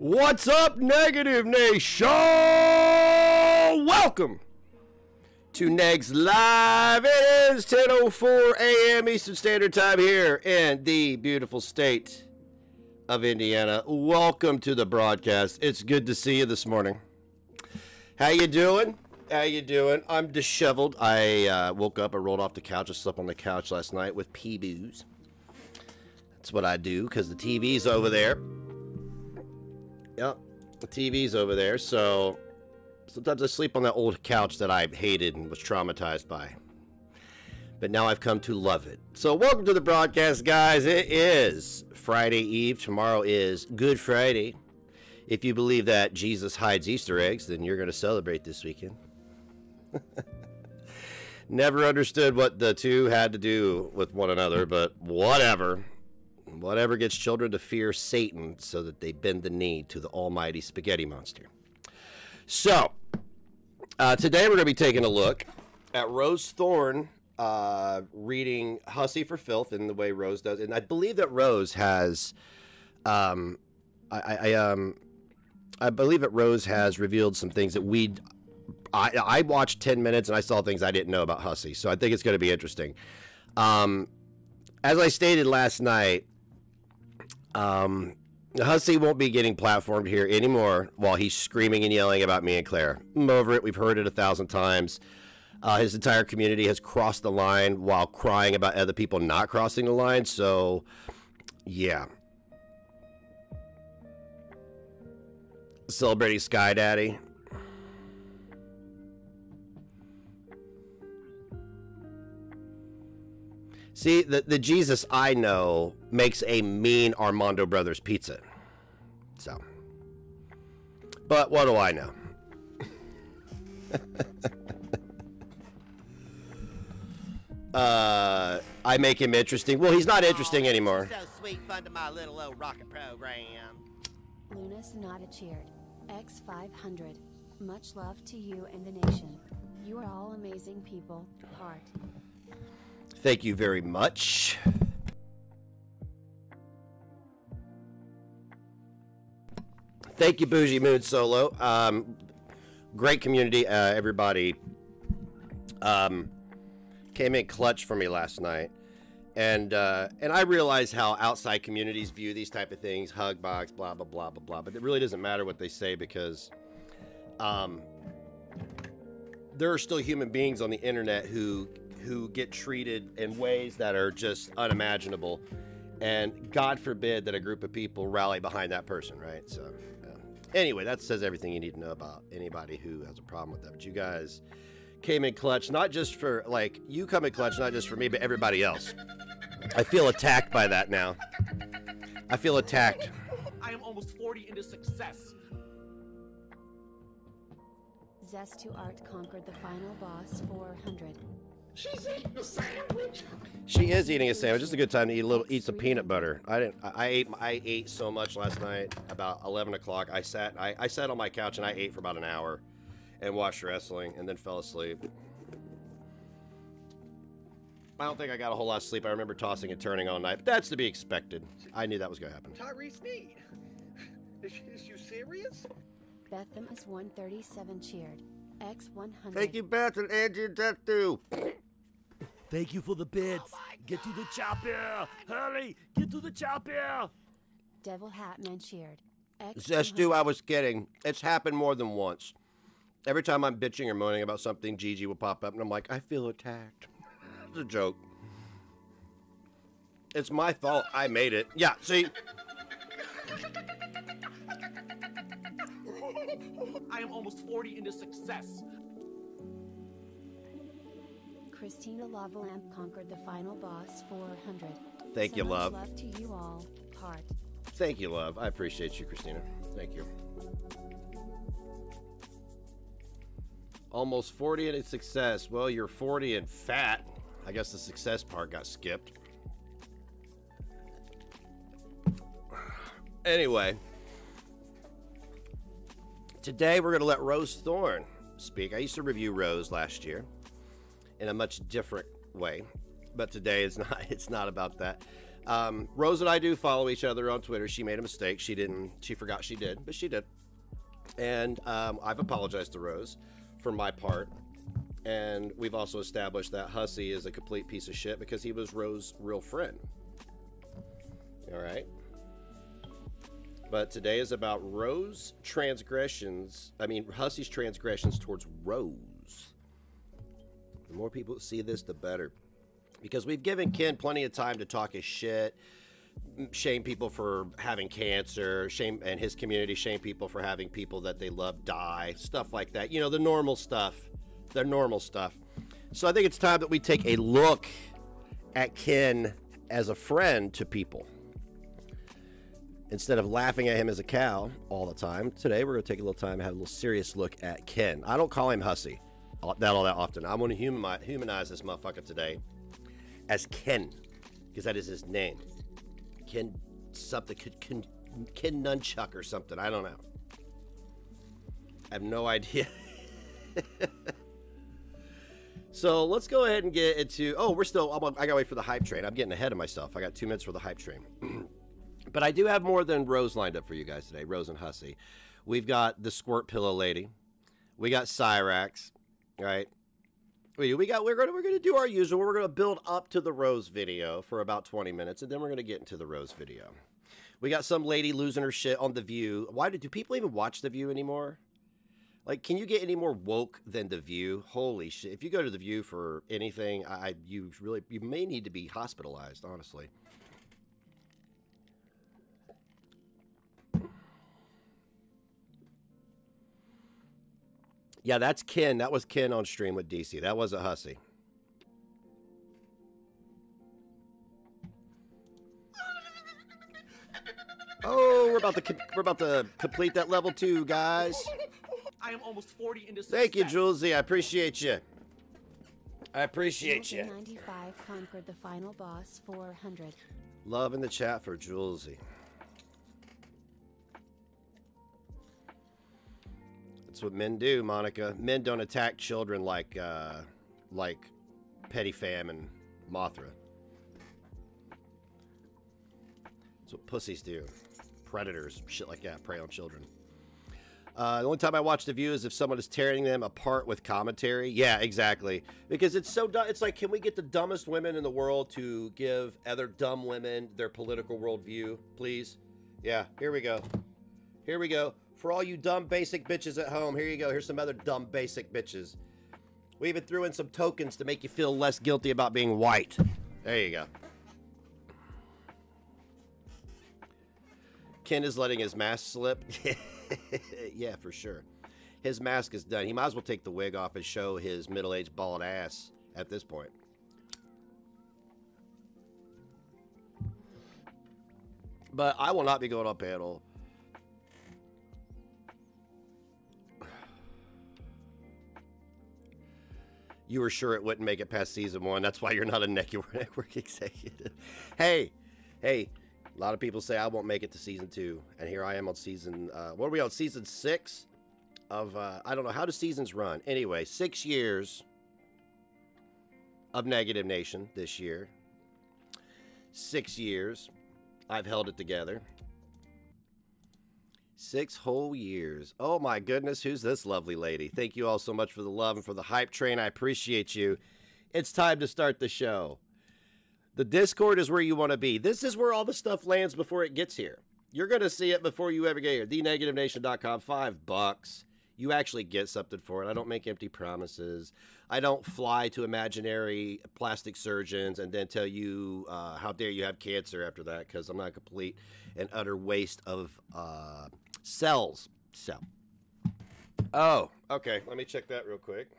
What's up, Negative Nation? Welcome to Negs Live. It is 10:04 a.m. Eastern Standard Time here in the beautiful state of Indiana. Welcome to the broadcast. It's good to see you this morning. How you doing? How you doing? I'm disheveled. I woke up, I rolled off the couch. I slept on the couch last night with P-Boos. That's what I do because the TV's over there. Yep, the TV's over there, so sometimes I sleep on that old couch that I hated and was traumatized by. but now I've come to love it. So welcome to the broadcast, guys. It is Friday Eve. Tomorrow is Good Friday. If you believe that Jesus hides Easter eggs, then you're going to celebrate this weekend. Never understood what the two had to do with one another, but whatever. Whatever gets children to fear Satan so that they bend the knee to the almighty spaghetti monster. So, today we're going to be taking a look at Rose Thorn reading HUSSY for Filth in the way Rose does. And I believe that Rose has, I believe that Rose has revealed some things that I watched 10 minutes and I saw things I didn't know about HUSSY. So I think it's going to be interesting. As I stated last night, HUSSY won't be getting platformed here anymore while he's screaming and yelling about me and Claire. I'm over it. We've heard it 1,000 times. His entire community has crossed the line while crying about other people not crossing the line. So, yeah. Celebrating Sky Daddy. See, the Jesus I know makes a mean Armando Brothers pizza. So. But what do I know? I make him interesting. Well, he's not interesting anymore. So sweet fun to my little old rocket program. Luna Sonata cheered. X500. Much love to you and the nation. You are all amazing people. Heart. Thank you very much. Thank you, Bougie Moon Solo. Great community. Everybody came in clutch for me last night. And I realize how outside communities view these type of things, hug box, blah, blah, blah, blah, blah. But it really doesn't matter what they say because there are still human beings on the internet who get treated in ways that are just unimaginable. And God forbid that a group of people rally behind that person, right? So anyway, that says everything you need to know about anybody who has a problem with that. But you guys came in clutch, not just for, like, you come in clutch, not just for me, but everybody else. I feel attacked by that now. I feel attacked. I am almost 40 into success. Zest to Art conquered the final boss 400. She's eating a sandwich. She is eating a sandwich. It's a good time to eat some peanut butter. I ate so much last night. About 11 o'clock, I sat on my couch and I ate for about an hour, and watched wrestling, and then fell asleep. I don't think I got a whole lot of sleep. I remember tossing and turning all night, but that's to be expected. I knew that was going to happen. Tyrese Mead. Is you serious? Betham is 137 cheered. X100. Thank you, Beth and Angie and Death too. Thank you for the bits. Get to the chopper. Hurry, get to the chopper. Devil Hatman cheered. Zestu, I was kidding. It's happened more than once. Every time I'm bitching or moaning about something, Gigi will pop up and I'm like, I feel attacked. It's a joke. It's my fault. I made it. Yeah, see? I am almost 40 into success. Christina Lavalamp conquered the final boss 400. Thank you, much love. Love to you all. Heart. Thank you, love. I appreciate you, Christina. Thank you. Almost 40 into success. Well, you're 40 and fat. I guess the success part got skipped. Anyway. Today, we're going to let Rose Thorn speak. I used to review Rose last year in a much different way, but today it's not about that. Rose and I do follow each other on Twitter. She made a mistake. She forgot she did, but she did. And I've apologized to Rose for my part. And we've also established that HUSSY is a complete piece of shit because he was Rose's real friend. All right. But today is about HUSSY's transgressions towards Rose. The more people see this, the better. Because we've given Ken plenty of time to talk his shit, shame people for having cancer, and his community shame people for having people that they love die, stuff like that. You know, the normal stuff. So I think it's time that we take a look at Ken as a friend to people. Instead of laughing at him as a cow all the time, today we're going to take a little time and have a little serious look at Ken. I don't call him Hussy all that often. I'm going to humanize this motherfucker today as Ken, because that is his name. Ken something, Ken Nunchuck or something. I don't know. I have no idea. So let's go ahead and get into, I gotta wait for the hype train. I'm getting ahead of myself. I got 2 minutes for the hype train. But I do have more than Rose lined up for you guys today, Rose and Hussy. We've got the Squirt Pillow Lady. We got Cyrax, right? We're gonna do our usual. We're gonna build up to the Rose video for about 20 minutes, and then we're gonna get into the Rose video. We got some lady losing her shit on The View. Do people even watch The View anymore? Like, can you get any more woke than The View? Holy shit! If you go to The View for anything, you may need to be hospitalized, honestly. Yeah, that's Ken. That was Ken on stream with DC. That wasn't Hussy. Oh, we're about to complete that level 2, guys. I am almost 40 into success. Thank you, Julesy. I appreciate you. I appreciate you. 95 conquered the final boss 400. Love in the chat for Julesy. That's what men do, Monica. Men don't attack children like Petty Fam and Mothra. That's what pussies do. Predators, shit like that, prey on children. The only time I watch The View is if someone is tearing them apart with commentary. Yeah, exactly. Because it's so dumb. It's like, can we get the dumbest women in the world to give other dumb women their political worldview, please? Yeah, here we go. Here we go. For all you dumb basic bitches at home, here you go. Here's some other dumb basic bitches. We even threw in some tokens to make you feel less guilty about being white. There you go. Ken is letting his mask slip. Yeah, for sure. His mask is done. He might as well take the wig off and show his middle-aged bald ass at this point. But I will not be going on panel. You were sure it wouldn't make it past season 1. That's why you're not a network executive. Hey, a lot of people say I won't make it to season 2, and here I am on season. What are we on? Season 6 of. I don't know, how do seasons run. Anyway, 6 years of Negative Nation this year. 6 years, I've held it together. 6 whole years. Oh my goodness, who's this lovely lady? Thank you all so much for the love and for the hype train. I appreciate you. It's time to start the show. The Discord is where you want to be. This is where all the stuff lands before it gets here. You're going to see it before you ever get here. TheNegativeNation.com, $5. You actually get something for it. I don't make empty promises. I don't fly to imaginary plastic surgeons and then tell you how dare you have cancer after that, because I'm not a complete and utter waste of cells. Oh, okay. Let me check that real quick.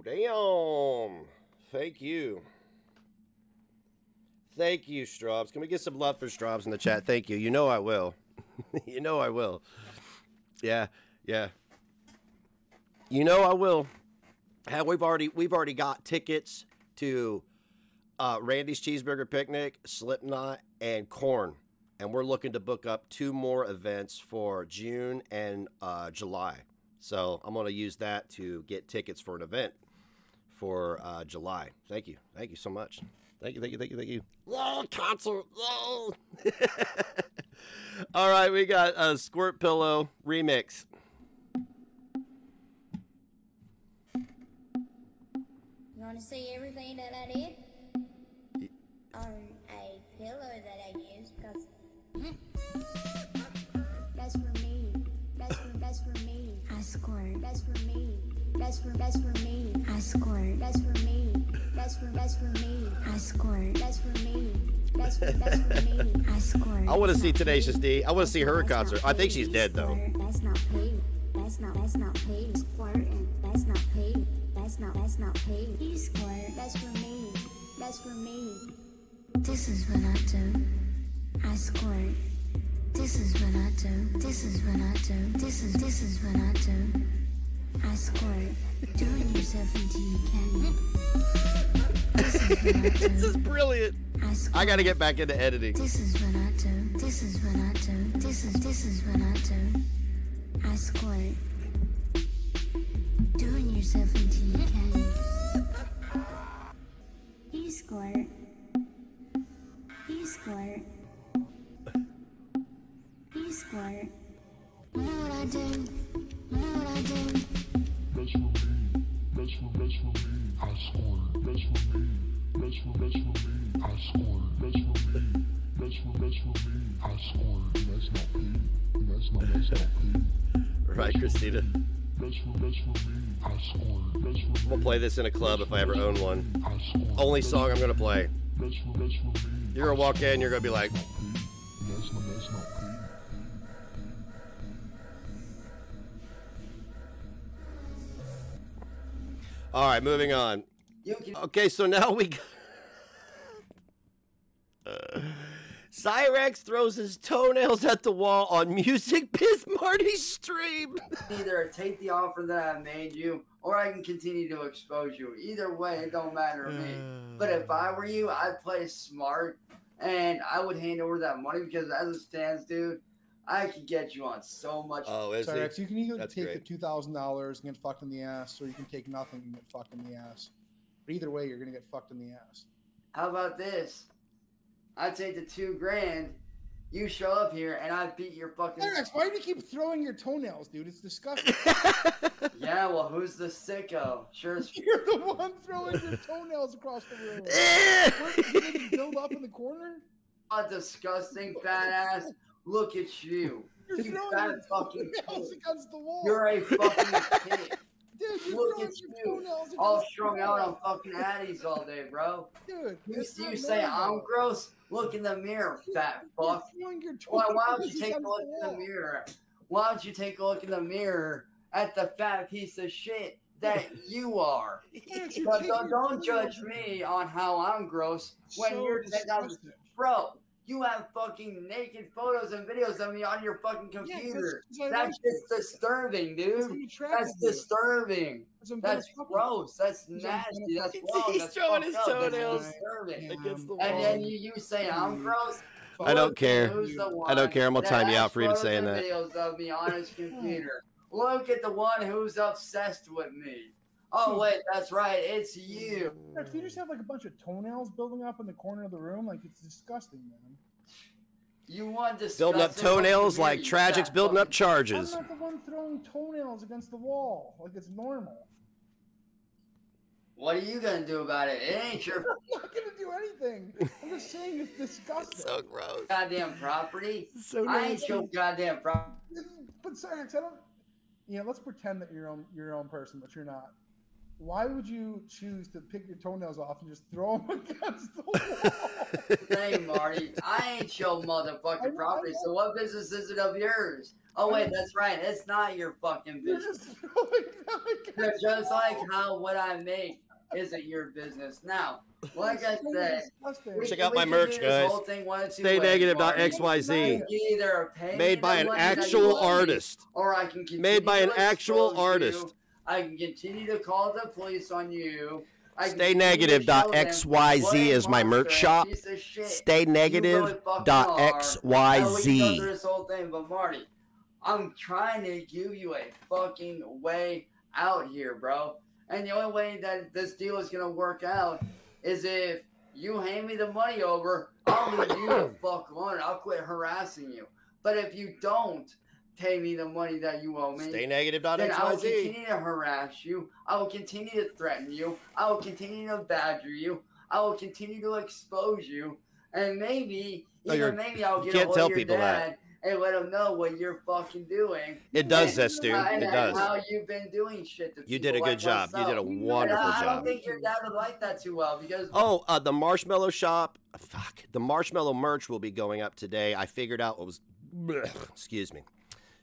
Damn. Thank you. Thank you, Straubs. Can we get some love for Straubs in the chat? Thank you. You know I will. You know I will. Yeah, yeah. You know I will. Hell, we've already got tickets to Randy's Cheeseburger Picnic, Slipknot, and Korn. And we're looking to book up 2 more events for June and July. So I'm going to use that to get tickets for an event for July. Thank you. Thank you so much. Thank you, thank you, thank you, thank you. Yay, concert, yay! All right, we got a Squirt Pillow remix. You want to see everything that I did? On a pillow that I used, because that's for me. That's for me. I squirt. That's for me. That's for me. I squirt. That's for me. That's for me. I squirt. That's for me. That's for me. I squirt. I want to see Tenacious D. I want to see her in concert. I think she's dead though. That's not paid. That's not paid. Squirting. That's not paid. That's not paid. You squirt. That's for me. That's for me. This is what I do. I squirt. This is what I do. This is what I do. This is what I do. I squirt. Doing yourself until you can. This is what I do. This is brilliant. I gotta get back into editing. This is what I do. This is what I do. This is what I do. I squirt. Doing yourself until you can. You squirt. You squirt. You squirt. You know what I do? You know what I do? That's for me. That's for me. I scored. That's for me. That's for me. I scored. That's for me. That's for me. I scored. That's not paid. That's not paid. Right, Christina. That's for me. I scored. That's for me. I'm gonna play this in a club if I ever own one. I scored. Only song I'm gonna play. That's for me. You're gonna walk in, you're gonna be like, That's not paid. all right, moving on. Okay, so now we. Cyrex throws his toenails at the wall on Music Biz Marty's stream. Either take the offer that I made you, or I can continue to expose you. Either way, it don't matter to me. But if I were you, I'd play smart, and I would hand over that money because as it stands, dude, I could get you on so much. Oh, is Sorry, he? you can either That's take great. the $2,000 and get fucked in the ass, or you can take nothing and get fucked in the ass. But either way, you're gonna get fucked in the ass. How about this? I take the $2,000. You show up here, and I beat your fucking. Cyrex, why do you keep throwing your toenails, dude? It's disgusting. Yeah, well, who's the sicko? Sure as You're the one throwing your toenails across the room. What, you didn't build up in the corner? a disgusting fat ass. Look at you. You're You throwing fat your fucking toenails pig. against the wall. You're a fucking pig. Dude, you're Look throwing at your you, toenails all against the strung wall. out on fucking Addies all day, bro. Dude, You, it's not you say I'm normal. gross? Look in the mirror, fat fuck. You're throwing your Why don't toenails you take a against look the in the wall. mirror? Why don't you take a look in the mirror at the fat piece of shit that you are? Cyrex, you're But taking your don't toenails judge me on how I'm gross when So you're 10,000. disgusting. Bro, you have fucking naked photos and videos of me on your fucking Yeah, computer. 'cause I That's like just disturbing, Because I'm dude. attracted That's to you. disturbing. Because I'm gonna That's fuck with you. gross. That's Because I'm nasty. gonna That's fuck with wrong. you. He's That's throwing fucked his up. That's toenails disturbing. against the And wall. then you say I'm gross. I don't Look care. at who's the I don't one care. I'm gonna that time you out has for even photos saying and that. Videos of me on his computer. Look at the one who's obsessed with me. Oh wait, that's right. It's you. Cyrex, you just have like a bunch of toenails building up in the corner of the room. Like, it's disgusting, man. You want to Building up toenails like Tragic's building up charges. I'm not the one throwing toenails against the wall. Like, it's normal. What are you gonna do about it? It ain't your I'm not gonna do anything. I'm just saying it's disgusting. So gross. goddamn property. So I ain't nasty. your goddamn property. But Cyrex, I don't. You know, let's pretend that you're your own person, but you're not. Why would you choose to pick your toenails off and just throw them against the wall? Hey Marty, I ain't your I motherfucking know- property. So what business is it of yours? Oh wait, that's right. It's not your fucking You're business. just throwing them against Just the like wall. how what I make isn't your business. Now, like I It's so said, disgusting. Check out my merch, guys. Stay StayNegative.xyz. Either pay Made me by the an money that you actual owe me, artist. or I can continue Made by an to actual expose artist. you. I can continue to call the police on you. I can StayNegative.xyz continue to show them what a is my merch monster, shop. piece of shit you really StayNegative.xyz. fucking are. I know we go through this whole thing, but Marty, I'm trying to give you a fucking way out here, bro. And the only way that this deal is gonna work out is if you hand me the money over. I'll leave you the fuck alone. I'll quit harassing you. But if you don't pay me the money that you owe me, then I will StayNegative.xyz. continue to harass you. I will continue to threaten you. I will continue to badger you. I will continue to expose you. And maybe, No, maybe I'll you get a can't hold tell of your people that. dad and let them know what you're fucking doing. It does, and, Zestu. and It does. how you've been doing shit to You did a people good like job. You myself. did a wonderful I job. don't think your dad would like that too well because. Oh, the marshmallow shop. Fuck. The marshmallow merch will be going up today. I figured out what was. Excuse me.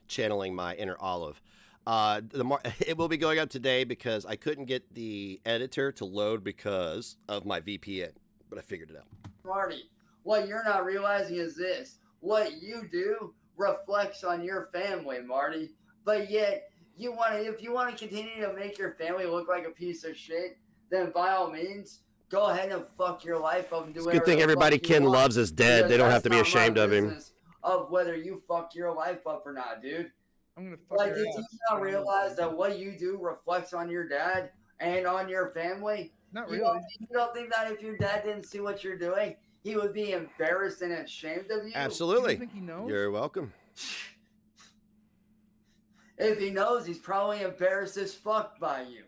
Channeling my inner Olive. It will be going up today because I couldn't get the editor to load because of my VPN, but I figured it out. Marty, what you're not realizing is this: what you do reflects on your family, Marty. But yet, if you want to continue to make your family look like a piece of shit, then by all means, go ahead and fuck your life up and do It's a good thing everybody Ken loves is dead. They don't have to be ashamed of him. Of whether you fuck your life up or not, dude. I'm gonna fuck Like, your did ass. you not realize that what you do reflects on your dad and on your family? Not You really. don't think that if your dad didn't see what you're doing, he would be embarrassed and ashamed of you? Absolutely. You think he knows? You're welcome. If he knows, he's probably embarrassed as fuck by you.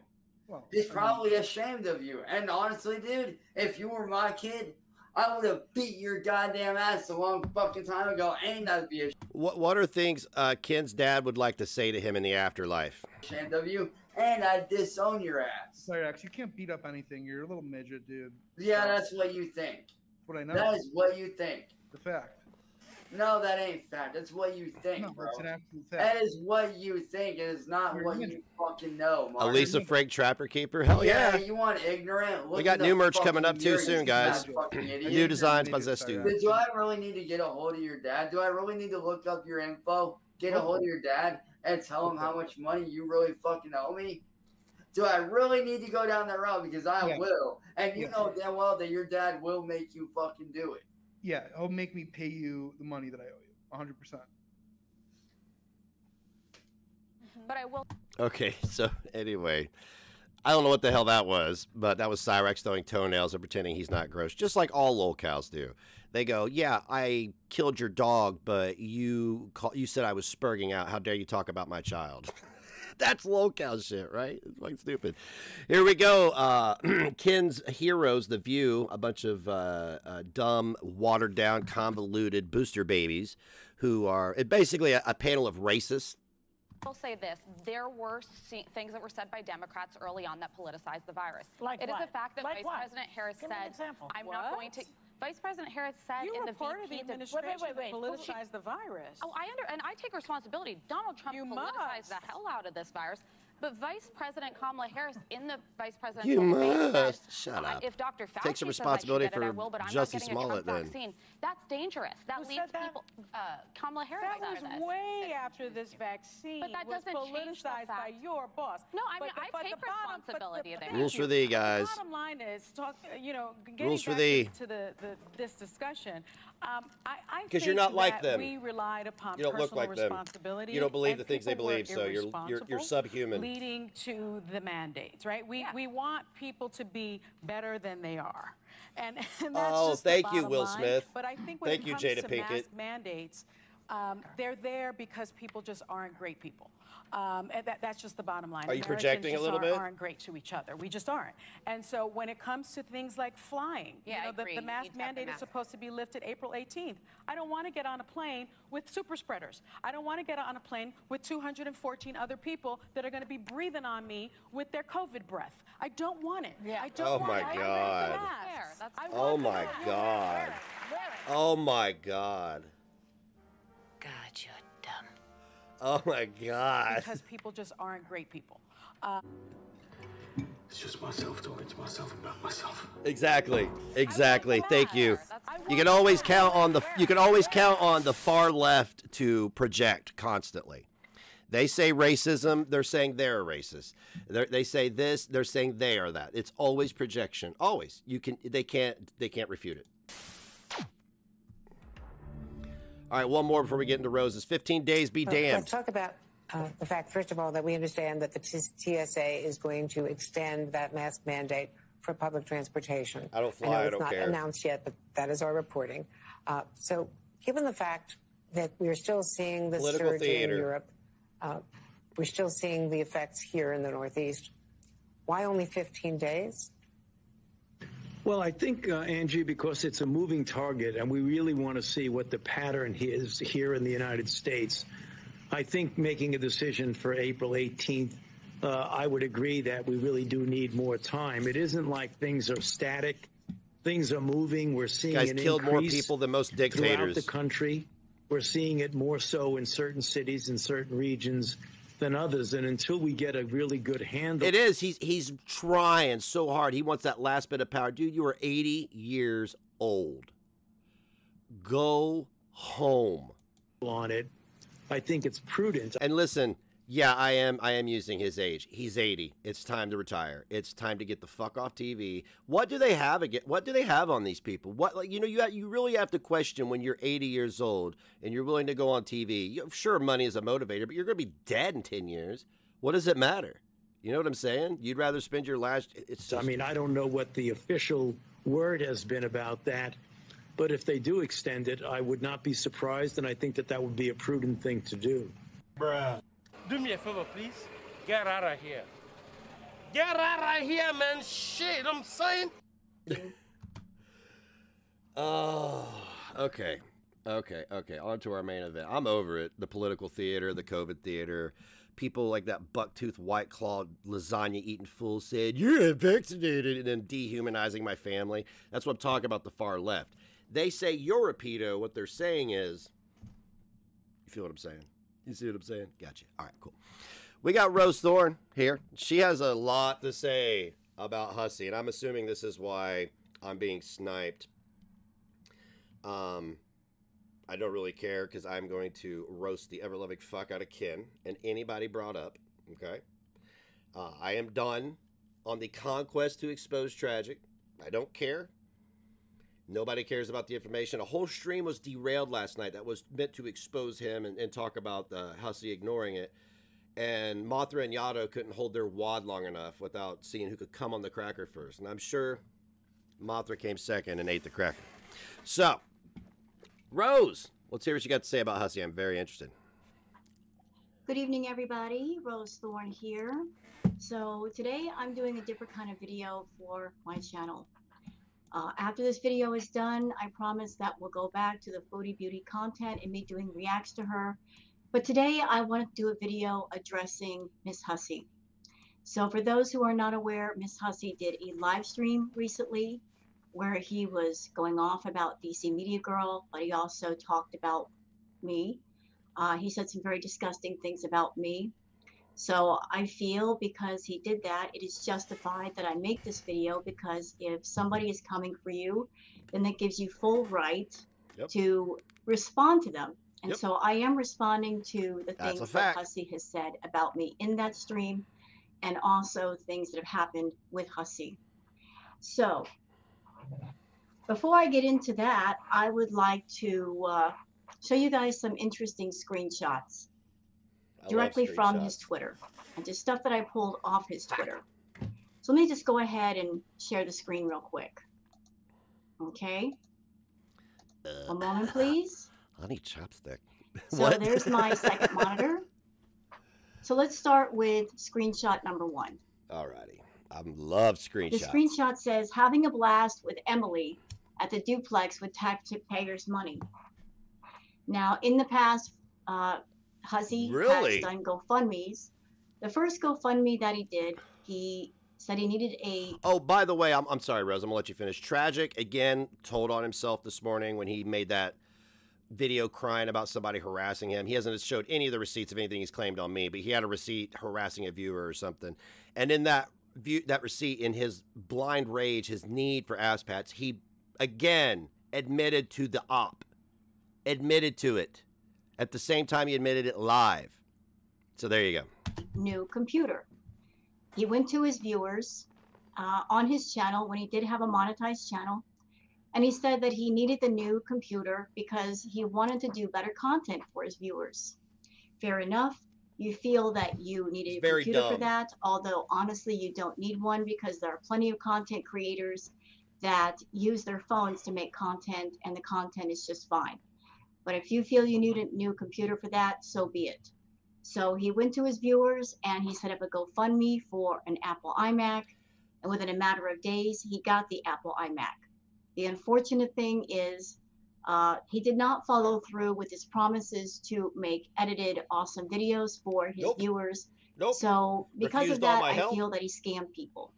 Well, He's I mean, probably ashamed of you. And honestly, dude, if you were my kid, I would have beat your goddamn ass a long fucking time ago. Ain't I'd be What are things Ken's dad would like to say to him in the afterlife? ashamed of you, and I'd disown your ass. Cyrax, you can't beat up anything. You're a little midget, dude. Yeah, that's what you think. That's what I know. That is what you think. The fact. No, that ain't fact. That's what you think, No, bro. that's an absolute fact. That is what you think. It is not You're what an you idiot. fucking know, Marty. Elisa Frank Trapper Keeper? Hell yeah. You want ignorant? Look We got in the new merch fucking coming up too mirror, soon, you guys. fat fucking idiot. New designs by Idiot, Zestu. Cyrax. Do I really need to get a hold of your dad? Do I really need to look up your info, get a hold of your dad, and tell him how much money you really fucking owe me? Do I really need to go down that road? Because I Yeah. will. And you Yeah. know damn well that your dad will make you fucking do it. Yeah, he'll make me pay you the money that I owe you. 100%. But I will. Okay, so anyway, I don't know what the hell that was, but that was Cyrax throwing toenails and pretending he's not gross, just like all lolcows do. They go, yeah, I killed your dog, but you said I was spurging out. How dare you talk about my child? That's lolcow shit, right? It's like stupid. Here we go. Ken's Heroes, The View, a bunch of dumb, watered-down, convoluted booster babies who are basically a panel of racists. I'll say this: there were things that were said by Democrats early on that politicized the virus. Like it what? is a fact that Like Vice what? President Harris Give me an said, example. "I'm not going to." Vice President Harris said You in were the part of the VP administration that politicized the virus. Oh, and I take responsibility. Donald Trump politicized the hell out of this virus. But Vice President Kamala Harris, in the vice presidential You debate, must. said, Shut up. If Dr. Fauci Take some says I should responsibility get it, I for will, but I'm Jussie not getting Smollett a Trump then. vaccine. That's dangerous. That Who leaves said that? people. Kamala Harris That said was this. way after this vaccine But that was doesn't change the politicized by fact. your boss. No, I mean, But I take responsibility there. Rules for thee, guys. The bottom line is, getting Rules for back thee. to this discussion. I Because you're think not like that them. We relied upon You don't look personal like them. responsibility. You don't believe and the things they people were believe, so you're irresponsible, subhuman. leading to the mandates, right? We want people to be better than they are. And that's Oh, just the thank you, bottom Will line. Smith. But I think when Thank it you, comes Jada to Pinkett. mask mandates, they're there because people just aren't great people. And that's just the bottom line. Are you Americans projecting a just little aren't, bit? aren't great to each other. We just aren't. And so when it comes to things like flying, Yeah, I agree. the You mask need to have the mandate is mask. supposed to be lifted April 18th. I don't want to get on a plane with super spreaders. I don't want to get on a plane with 214 other people that are going to be breathing on me with their COVID breath. I don't want it. Yeah. I don't Oh want my it. I want God. the masks. I Oh want the my masks. God. Oh my God. God, you're dumb. Oh my God. Because people just aren't great people. It's just myself talking to myself about myself. Exactly. Exactly. Thank you. You can always count on the far left to project constantly. They say racism, they're saying they're racist. They say this, they're saying they are that. It's always projection. Always. They can't refute it. All right, one more before we get into Rose's. 15 days be damned. Let's talk about the fact, first of all, that we understand that the TSA is going to extend that mask mandate for public transportation. I don't fly, know I it's don't not care. announced yet, but that is our reporting. So given the fact that we're still seeing the Political surge theater. in Europe, we're still seeing the effects here in the Northeast, why only 15 days? Well, I think, Angie, because it's a moving target and we really want to see what the pattern is here in the United States, I think making a decision for April 18th, I would agree that we really do need more time. It isn't like things are static. Things are moving. We're seeing Guys an killed more increase people than most throughout dictators. the country. We're seeing it more so in certain cities, in certain regions than others. And until we get a really good handle. It is. He's trying so hard. He wants that last bit of power. Dude, you are 80 years old. Go home. On it. I think it's prudent. And listen, yeah, I am using his age. He's 80. It's time to retire. It's time to get the fuck off TV. What do they have again? What do they have on these people? What, like, you know, you really have to question when you're 80 years old and you're willing to go on TV. Sure, money is a motivator, but you're going to be dead in 10 years. What does it matter? You know what I'm saying? You'd rather spend your last. It's just, I mean, I don't know what the official word has been about that, but if they do extend it, I would not be surprised, and I think that that would be a prudent thing to do. Bruh. Do me a favor, please. Get out of here. Get out of here, man. Shit, I'm saying. Oh, okay. On to our main event. I'm over it. The political theater, the COVID theater. People like that bucktooth, white-clawed, lasagna-eating fool said, "You're unvaccinated," and then dehumanizing my family. That's what I'm talking about, the far left. They say you're a pedo. What they're saying is, you feel what I'm saying? You see what I'm saying? Gotcha. All right, cool. We got Rose Thorn here. She has a lot to say about HUSSY, and I'm assuming this is why I'm being sniped. I don't really care because I'm going to roast the ever-loving fuck out of Ken and anybody brought up, okay? I am done on the conquest to expose Tragic. I don't care. Nobody cares about the information. A whole stream was derailed last night that was meant to expose him and talk about HUSSY ignoring it. And Mothra and Yato couldn't hold their wad long enough without seeing who could come on the cracker first. And I'm sure Mothra came second and ate the cracker. So, Rose, let's hear what you got to say about HUSSY. I'm very interested. Good evening, everybody. Rose Thorn here. So today I'm doing a different kind of video for my channel. After this video is done, I promise that we'll go back to the foodie beauty content and me doing reacts to her. But today I want to do a video addressing Miss HUSSY. So for those who are not aware, Miss HUSSY did a live stream recently where he was going off about DC Media Girl, but he also talked about me. He said some very disgusting things about me. So I feel because he did that, it is justified that I make this video, because if somebody is coming for you, then that gives you full right to respond to them. And so I am responding to the things that HUSSY has said about me in that stream, and also things that have happened with HUSSY. So before I get into that, I would like to show you guys some interesting screenshots directly from his Twitter, and just stuff that I pulled off his Twitter. So let me just go ahead and share the screen real quick. Okay. One moment, please. I need chopstick. So there's my second monitor. So let's start with screenshot number 1. Alrighty. I love screenshots. The screenshot says, having a blast with Emily at the duplex with taxpayers' money. Now, in the past, HUSSY has done GoFundMes. The first GoFundMe that he did, he said he needed a... Oh, by the way, I'm sorry, Rose. I'm going to let you finish. Tragic, again, told on himself this morning when he made that video crying about somebody harassing him. He hasn't showed any of the receipts of anything he's claimed on me, but he had a receipt harassing a viewer or something. And in that receipt, in his blind rage, his need for ass pats, he, again, admitted to the op. Admitted to it. At the same time, he admitted it live. So there you go. New computer. He went to his viewers on his channel when he did have a monetized channel, and he said that he needed the new computer because he wanted to do better content for his viewers. Fair enough. You feel that you needed a computer for that, although honestly you don't need one, because there are plenty of content creators that use their phones to make content, and the content is just fine. But if you feel you need a new computer for that, so be it. So he went to his viewers and he set up a GoFundMe for an Apple iMac and within a matter of days, he got the Apple iMac. The unfortunate thing is he did not follow through with his promises to make edited, awesome videos for his viewers. So because of that, I feel that he scammed people.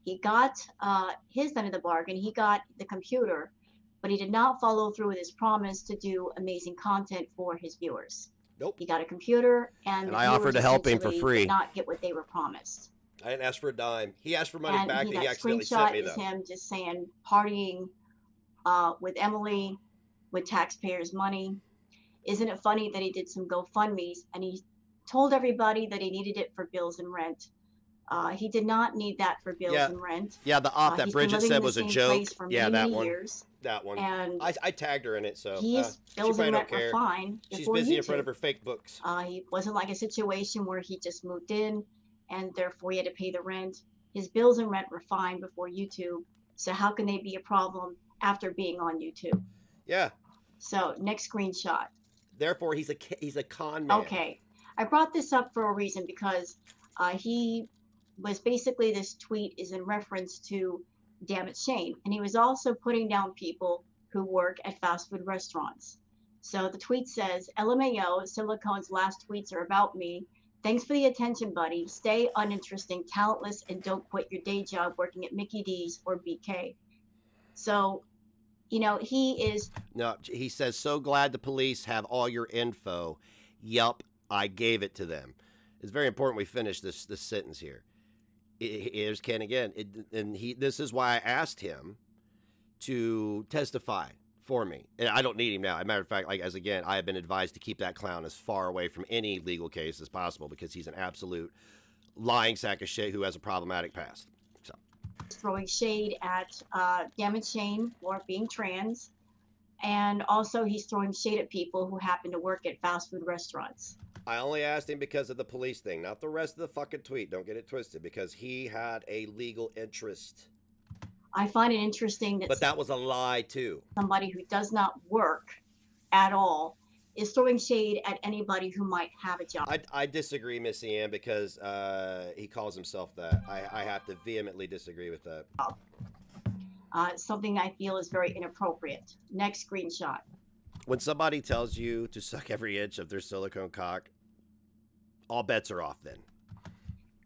He got his end of the bargain. He got the computer, but he did not follow through with his promise to do amazing content for his viewers. He got a computer, and I offered to help him for free. Did not get what they were promised. I didn't ask for a dime. He asked for money And back that he that accidentally sent me, screenshot is though. him just saying partying with Emily with taxpayers' money. Isn't it funny that he did some GoFundMes and he told everybody that he needed it for bills and rent? He did not need that for bills and rent. Yeah, the op that He's been Bridget living said in the was a same joke. place for Yeah, many, that many one. years. That one. And I tagged her in it, so his she bills probably and don't rent were care. fine She's before busy in front YouTube. of her fake books. He wasn't like a situation where he just moved in and therefore he had to pay the rent. His bills and rent were fine before YouTube. So how can they be a problem after being on YouTube? Yeah. So next screenshot. Therefore, he's a con man. Okay. I brought this up for a reason because he was basically, this tweet is in reference to Damn It Shane. And he was also putting down people who work at fast food restaurants. So the tweet says, LMAO, Silicone's last tweets are about me. Thanks for the attention, buddy. Stay uninteresting, talentless, and don't quit your day job working at Mickey D's or BK. So, you know, he is... No, he says, so glad the police have all your info. Yup, I gave it to them. It's very important we finish this sentence here. Here's Ken again. This is why I asked him to testify for me. And I don't need him now. As a matter of fact, I have been advised to keep that clown as far away from any legal case as possible because he's an absolute lying sack of shit who has a problematic past. So, throwing shade at Damn It Shane for being trans. And also he's throwing shade at people who happen to work at fast food restaurants. I only asked him because of the police thing, not the rest of the fucking tweet. Don't get it twisted, because he had a legal interest. I find it interesting that... But that was a lie, too. Somebody who does not work at all is throwing shade at anybody who might have a job. I disagree, Missy Ann, because he calls himself that. I have to vehemently disagree with that. Something I feel is very inappropriate. Next screenshot. When somebody tells you to suck every inch of their silicone cock, all bets are off then.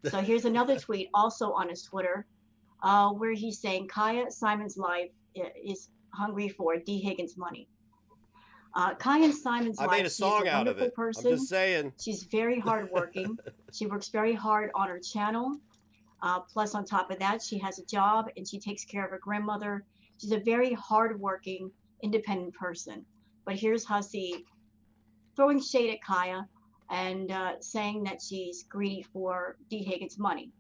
So here's another tweet also on his Twitter where he's saying Kaya Simon's life is hungry for D. Higgins money. Kaya Simon's life, made a song she's a out of wonderful it. person. I'm just saying. She's very hardworking. She works very hard on her channel. Plus, on top of that, she has a job and she takes care of her grandmother. She's a very hardworking, independent person. But here's HUSSY throwing shade at Kaya and saying that she's greedy for D. Higgins' money,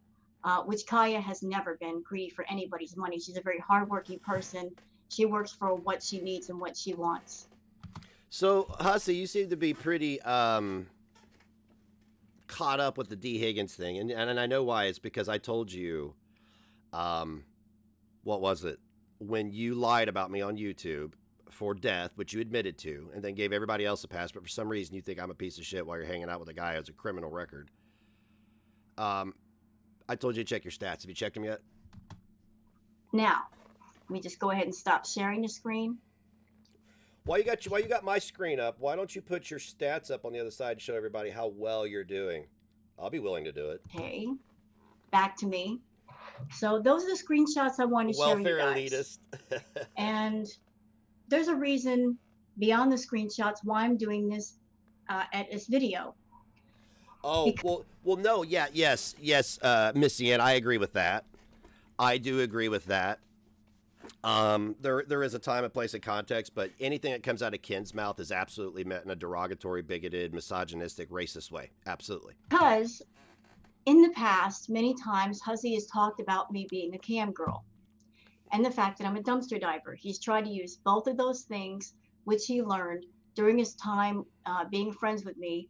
which Kaya has never been greedy for anybody's money. She's a very hardworking person. She works for what she needs and what she wants. So, HUSSY, you seem to be pretty caught up with the D. Higgins thing. And I know why. It's because I told you, what was it? When you lied about me on YouTube for death, which you admitted to, and then gave everybody else a pass, but for some reason you think I'm a piece of shit while you're hanging out with a guy who has a criminal record. I told you to check your stats. Have you checked them yet? Now, let me just go ahead and stop sharing the screen. While you got my screen up, why don't you put your stats up on the other side to show everybody how well you're doing? I'll be willing to do it. Okay, back to me. So those are the screenshots I wanted to share with you Welfare guys. elitist. And there's a reason beyond the screenshots why I'm doing this at this video. Oh, well, no, yeah, yes, Missy Ann, I agree with that. I do agree with that. There is a time, a place, and context, but anything that comes out of Ken's mouth is absolutely meant in a derogatory, bigoted, misogynistic, racist way. Absolutely. Because in the past, many times, HUSSY has talked about me being a cam girl and the fact that I'm a dumpster diver. He's tried to use both of those things, which he learned during his time being friends with me.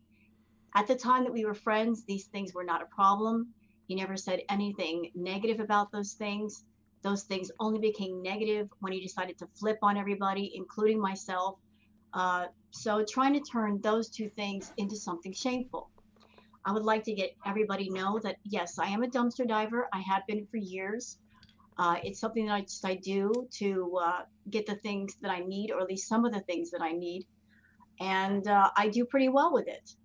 At the time that we were friends, these things were not a problem. He never said anything negative about those things. Those things only became negative when he decided to flip on everybody, including myself. So trying to turn those two things into something shameful. I would like to get everybody know that yes, I am a dumpster diver. I have been for years. It's something that I do to get the things that I need, or at least some of the things that I need, and I do pretty well with it.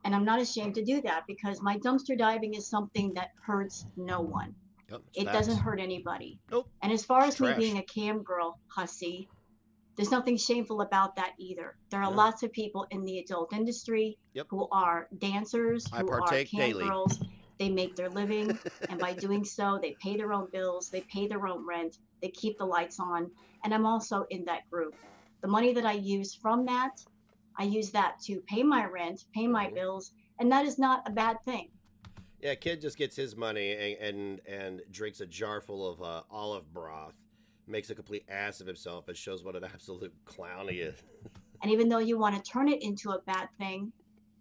And I'm not ashamed to do that because my dumpster diving is something that hurts no one. Yep, it facts. doesn't hurt anybody. Nope. And as far It's as me trash. being a cam girl, hussy, there's nothing shameful about that either. There are No. lots of people in the adult industry who are dancers, I who are partake cam daily. girls. They make their living, and by doing so, they pay their own bills, they pay their own rent, they keep the lights on, and I'm also in that group. The money that I use from that, I use that to pay my rent, pay my bills, and that is not a bad thing. Yeah, kid just gets his money and drinks a jar full of olive broth, makes a complete ass of himself, and shows what an absolute clown he is. And even though you want to turn it into a bad thing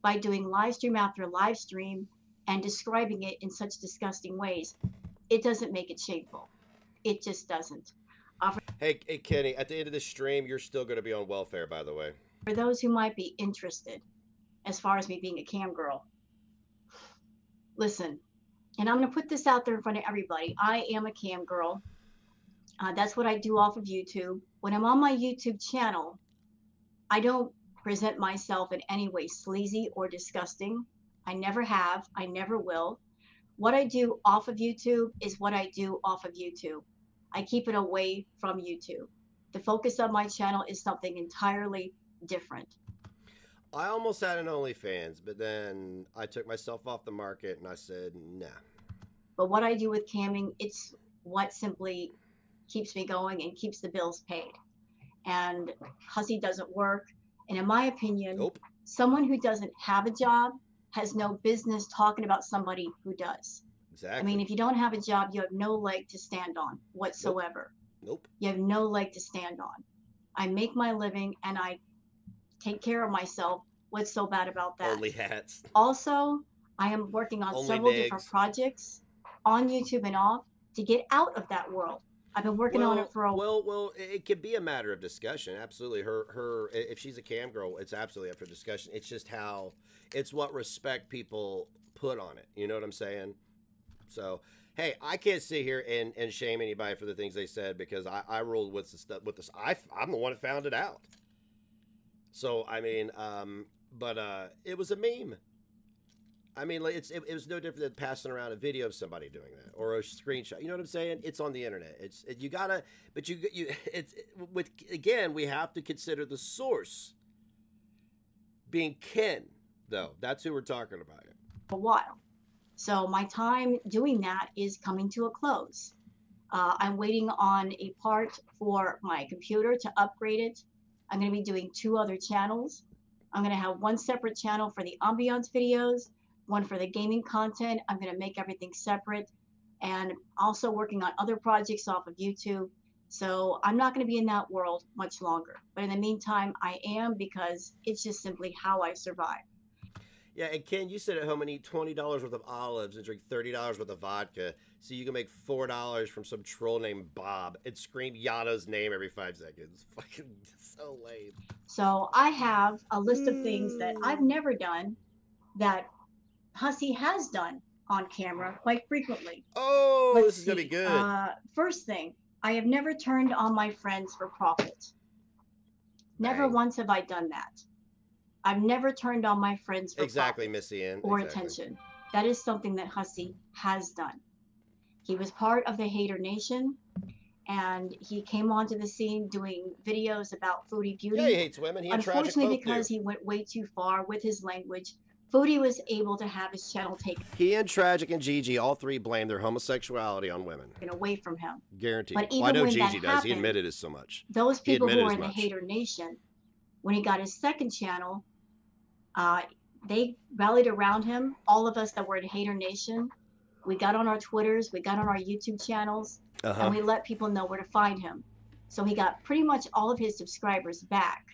by doing live stream after live stream and describing it in such disgusting ways, it doesn't make it shameful. It just doesn't. Hey, Kenny, at the end of this stream, you're still going to be on welfare, by the way. For those who might be interested, as far as me being a cam girl, listen, and I'm going to put this out there in front of everybody. I am a cam girl. That's what I do off of YouTube. When I'm on my YouTube channel, I don't present myself in any way sleazy or disgusting. I never have. I never will. What I do off of YouTube is what I do off of YouTube. I keep it away from YouTube. The focus of my channel is something entirely different. I almost had an OnlyFans, but then I took myself off the market and I said, nah. But what I do with camming, it's what simply keeps me going and keeps the bills paid. And Hussy doesn't work. And in my opinion, someone who doesn't have a job has no business talking about somebody who does. Exactly. I mean, if you don't have a job, you have no leg to stand on whatsoever. Nope. You have no leg to stand on. I make my living and I take care of myself. What's so bad about that? Only hats. Also, I am working on Only several nags. different projects on YouTube and off to get out of that world. I've been working on it for a while. Well, it could be a matter of discussion. Absolutely. Her, if she's a cam girl, it's absolutely up for discussion. It's just it's what respect people put on it. You know what I'm saying? So, hey, I can't sit here and shame anybody for the things they said because I ruled with the stuff with this. I'm the one that found it out. So, I mean, it was a meme. I mean, like, it was no different than passing around a video of somebody doing that or a screenshot. You know what I'm saying? It's on the internet. You gotta, but again, we have to consider the source being Ken, though. That's who we're talking about here. A while. So my time doing that is coming to a close. I'm waiting on a part for my computer to upgrade it. I'm going to be doing 2 other channels. I'm going to have one separate channel for the ambiance videos, one for the gaming content. I'm going to make everything separate and also working on other projects off of YouTube. So I'm not going to be in that world much longer. But in the meantime, I am because it's just simply how I survive. Yeah, and Ken, you sit at home and eat $20 worth of olives and drink $30 worth of vodka so you can make $4 from some troll named Bob and scream Yano's name every 5 seconds. Fucking so lame. So I have a list of things that I've never done that Hussy has done on camera quite frequently. Oh, Let's this is going to be good. First thing, I have never turned on my friends for profit. Never once have I done that. I've never turned on my friends for Exactly, profit Missy Ann. or Exactly. attention. That is something that Hussy has done. He was part of the Hater Nation, and he came onto the scene doing videos about Foodie Beauty. Yeah, he hates women. He and Tragic Unfortunately, both because do. he went way too far with his language, Foodie was able to have his channel taken He and Tragic and Gigi, all three blame their homosexuality on women. away from him. Guaranteed. But Well, I even know when that Gigi does. He happened, admitted it so much. Those He people who admitted are as in the much. Hater Nation, when he got his second channel, they rallied around him. All of us that were in Hater Nation, we got on our Twitters, we got on our YouTube channels, and we let people know where to find him. So he got pretty much all of his subscribers back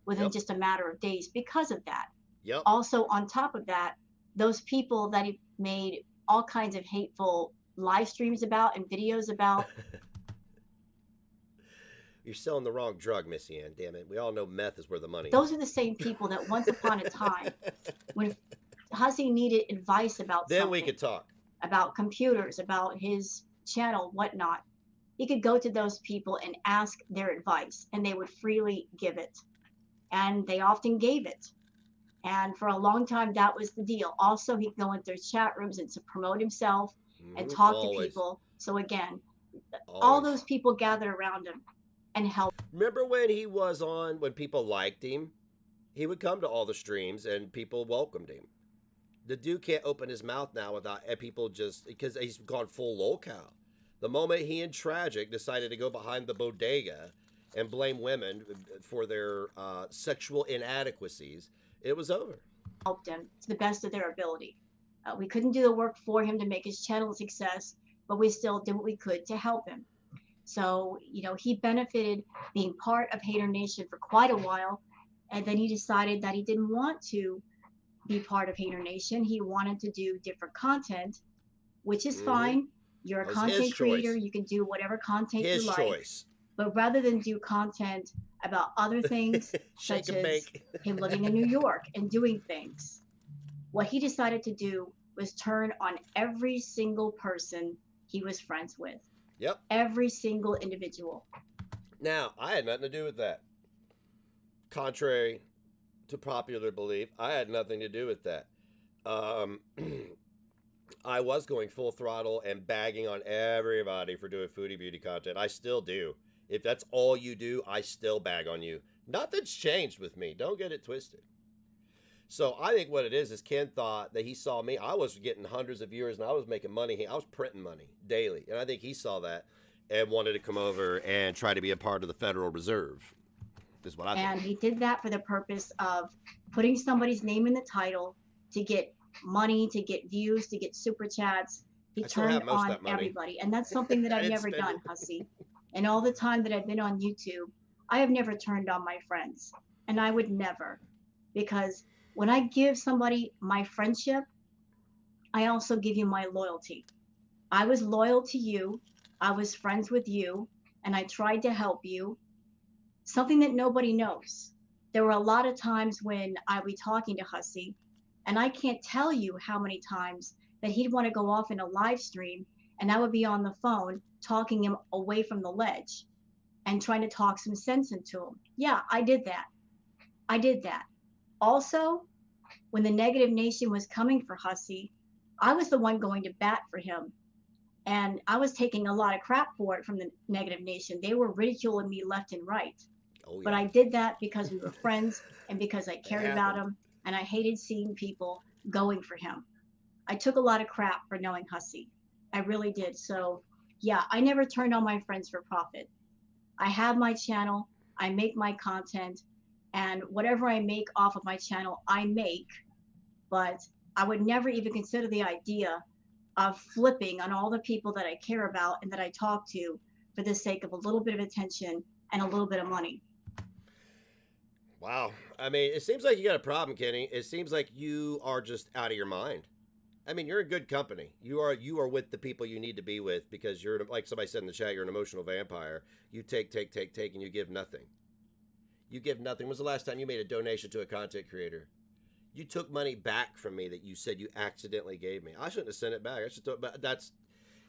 within just a matter of days because of that. Yep. Also, on top of that, those people that he made all kinds of hateful live streams about and videos about. You're selling the wrong drug, Missy Ann. Damn it. We all know meth is where the money Those are the same people that once upon a time, when HUSSY needed advice about then something, we could talk about computers, about his channel, whatnot. He could go to those people and ask their advice, and they would freely give it. And they often gave it. And for a long time, that was the deal. Also, he'd go into chat rooms and to promote himself and talk to people. So again, all those people gathered around him and helped. Remember when he was on, when people liked him? He would come to all the streams and people welcomed him. The dude can't open his mouth now without people just, because he's gone full lolcow. The moment he and Tragic decided to go behind the bodega and blame women for their sexual inadequacies, it was over. Helped him to the best of their ability. We couldn't do the work for him to make his channel a success, but we still did what we could to help him. So, you know, he benefited being part of Hater Nation for quite a while, and then he decided that he didn't want to be part of Hater Nation. He wanted to do different content, which is fine. You're a content creator. You can do whatever content you like. Choice. But rather than do content about other things, such as him living in New York and doing things, what he decided to do was turn on every single person he was friends with. Yep. Every single individual. Now, I had nothing to do with that. Contrary to popular belief, I had nothing to do with that. I was going full throttle and bagging on everybody for doing foodie beauty content. I still do. If that's all you do, I still bag on you. Nothing's changed with me. Don't get it twisted. So I think what it is Ken thought that he saw me. I was getting hundreds of viewers and I was making money. I was printing money daily. And I think he saw that and wanted to come over and try to be a part of the Federal Reserve. Is what I think. And he did that for the purpose of putting somebody's name in the title to get money, to get views, to get super chats. He turned on everybody. And that's something that I've never done, HUSSY. And all the time that I've been on YouTube, I have never turned on my friends. And I would never. Because when I give somebody my friendship, I also give you my loyalty. I was loyal to you. I was friends with you. And I tried to help you. Something that nobody knows. There were a lot of times when I would be talking to HUSSY, and I can't tell you how many times that he'd want to go off in a live stream, and I would be on the phone talking him away from the ledge and trying to talk some sense into him. Yeah, I did that. I did that. Also, when the Negative Nation was coming for HUSSY, I was the one going to bat for him. And I was taking a lot of crap for it from the Negative Nation. They were ridiculing me left and right. Oh, yeah. But I did that because we were friends and because I cared about him, and I hated seeing people going for him. I took a lot of crap for knowing HUSSY. I really did. So, yeah, I never turned on my friends for profit. I have my channel. I make my content. And whatever I make off of my channel, I make. But I would never even consider the idea of flipping on all the people that I care about and that I talk to for the sake of a little bit of attention and a little bit of money. Wow. I mean, it seems like you got a problem, Kenny. It seems like you are just out of your mind. I mean, you're in good company. You are with the people you need to be with because you're, like somebody said in the chat, you're an emotional vampire. You take, and you give nothing. You give nothing. When was the last time you made a donation to a content creator? You took money back from me that you said you accidentally gave me. I shouldn't have sent it back. I should, but that's,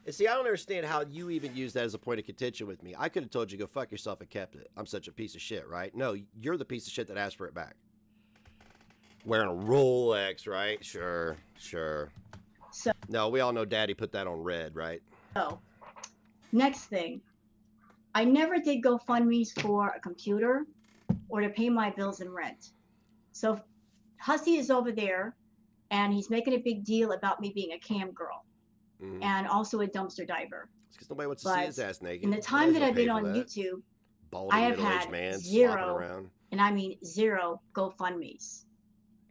and see, I don't understand how you even use that as a point of contention with me. I could have told you go fuck yourself and kept it. I'm such a piece of shit, right? No, you're the piece of shit that asked for it back. Wearing a Rolex, right? Sure. So, no, we all know Daddy put that on red, right? So, next thing. I never did GoFundMe's for a computer or to pay my bills and rent. So, HUSSY is over there, and he's making a big deal about me being a cam girl. And also a dumpster diver. It's because nobody wants to see his ass naked. In the time that I've been on YouTube, I have had zero, and I mean zero GoFundMe's.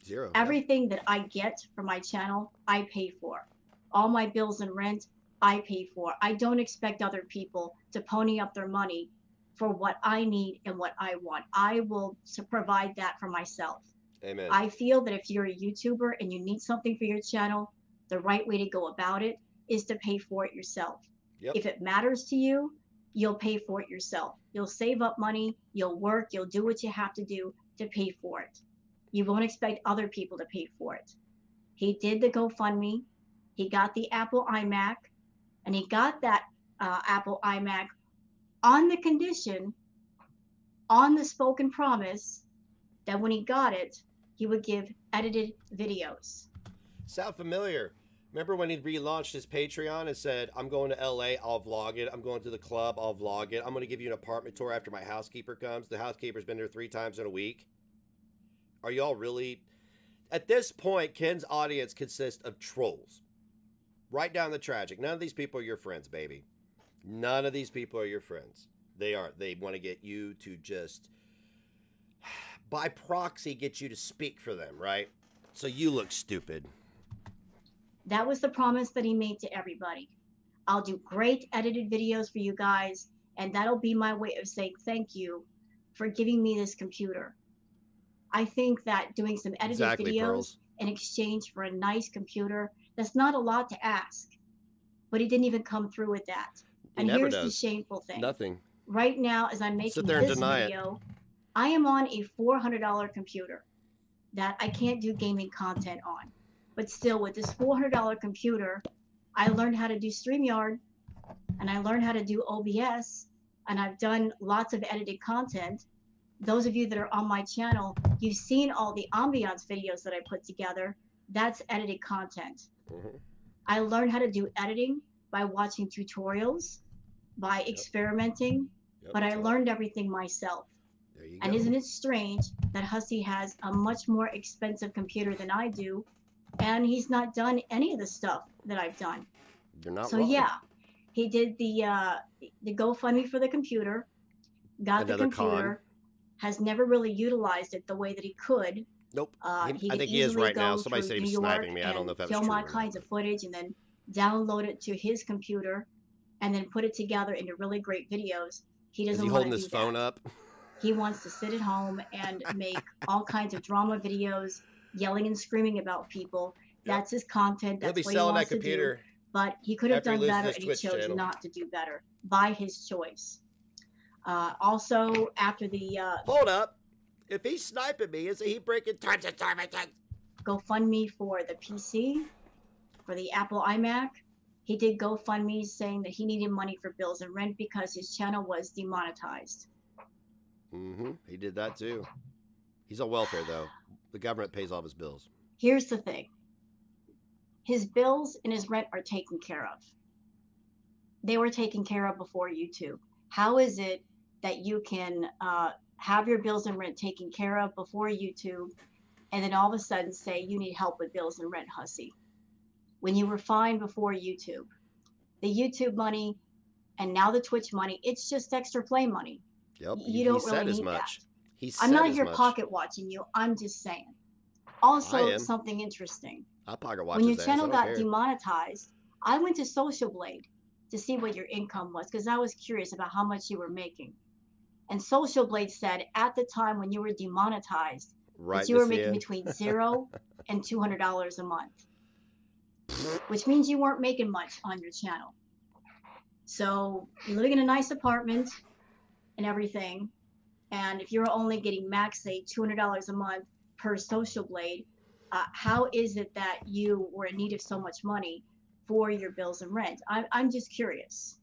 Zero. Everything that I get from my channel, I pay for. All my bills and rent, I pay for. I don't expect other people to pony up their money for what I need and what I want. I will provide that for myself. Amen. I feel that if you're a YouTuber and you need something for your channel, the right way to go about it is to pay for it yourself. Yep. If it matters to you, you'll pay for it yourself. You'll save up money, you'll work, you'll do what you have to do to pay for it. You won't expect other people to pay for it. He did the GoFundMe. He got the Apple iMac, and he got that Apple iMac on the condition, on the spoken promise, that when he got it, he would give edited videos. Sound familiar? Remember when he relaunched his Patreon and said, I'm going to LA, I'll vlog it. I'm going to the club, I'll vlog it. I'm going to give you an apartment tour after my housekeeper comes. The housekeeper's been there 3 times in a week. Are y'all really... At this point, Ken's audience consists of trolls. Right down the tragic. None of these people are your friends, baby. None of these people are your friends. They aren't. They want to get you to just, by proxy, get you to speak for them, right? So you look stupid. That was the promise that he made to everybody. I'll do great edited videos for you guys, and that'll be my way of saying thank you for giving me this computer. I think that doing some edited videos Pearls. in exchange for a nice computer, that's not a lot to ask. But he didn't even come through with that. And here's the shameful thing. Nothing. Right now, as I'm making Sit there and this deny video, I am on a $400 computer that I can't do gaming content on. But still, with this $400 computer, I learned how to do StreamYard, and I learned how to do OBS, and I've done lots of edited content. Those of you that are on my channel, you've seen all the ambiance videos that I put together. That's edited content. I learned how to do editing by watching tutorials, by experimenting, but I learned everything myself. And isn't it strange that HUSSY has a much more expensive computer than I do, and he's not done any of the stuff that I've done? You're not so wrong. Yeah, he did the GoFundMe for the computer, got Another the computer, con. has never really utilized it the way that he could. Nope. I I think he is right now. Somebody said he was sniping me. I don't know if that was film true. all or kinds not. of footage and then download it to his computer and then put it together into really great videos. He Is doesn't he want holding to his do phone that. up? He wants to sit at home and make all kinds of drama videos, yelling and screaming about people. That's his content. He'll That's be what he selling wants that to do. computer But he could have after he done loses better, his and he Twitch chose channel. not to do better by his choice. Also, after the Hold up. If he's sniping me, isn't he breaking terms and services? GoFundMe for the PC, for the Apple iMac, he did GoFundMe saying that he needed money for bills and rent because his channel was demonetized. He did that too. He's on welfare though. The government pays all of his bills. Here's the thing. His bills and his rent are taken care of. They were taken care of before YouTube. How is it that you can have your bills and rent taken care of before YouTube, and then all of a sudden say you need help with bills and rent, HUSSY, when you were fine before YouTube? The YouTube money and now the Twitch money, it's just extra play money. Yep. You don't he really said as need much. that. He I'm said not as here much. pocket watching you. I'm just saying. I Also, am. something interesting. I'll pocket watch When your his ass. channel I don't got care. demonetized, I went to Social Blade to see what your income was because I was curious about how much you were making. And Social Blade said at the time when you were demonetized that you were making between $0 and $200 a month, which means you weren't making much on your channel. So you're living in a nice apartment and everything, and if you're only getting max, say, $200 a month per Social Blade, how is it that you were in need of so much money for your bills and rent? I'm just curious.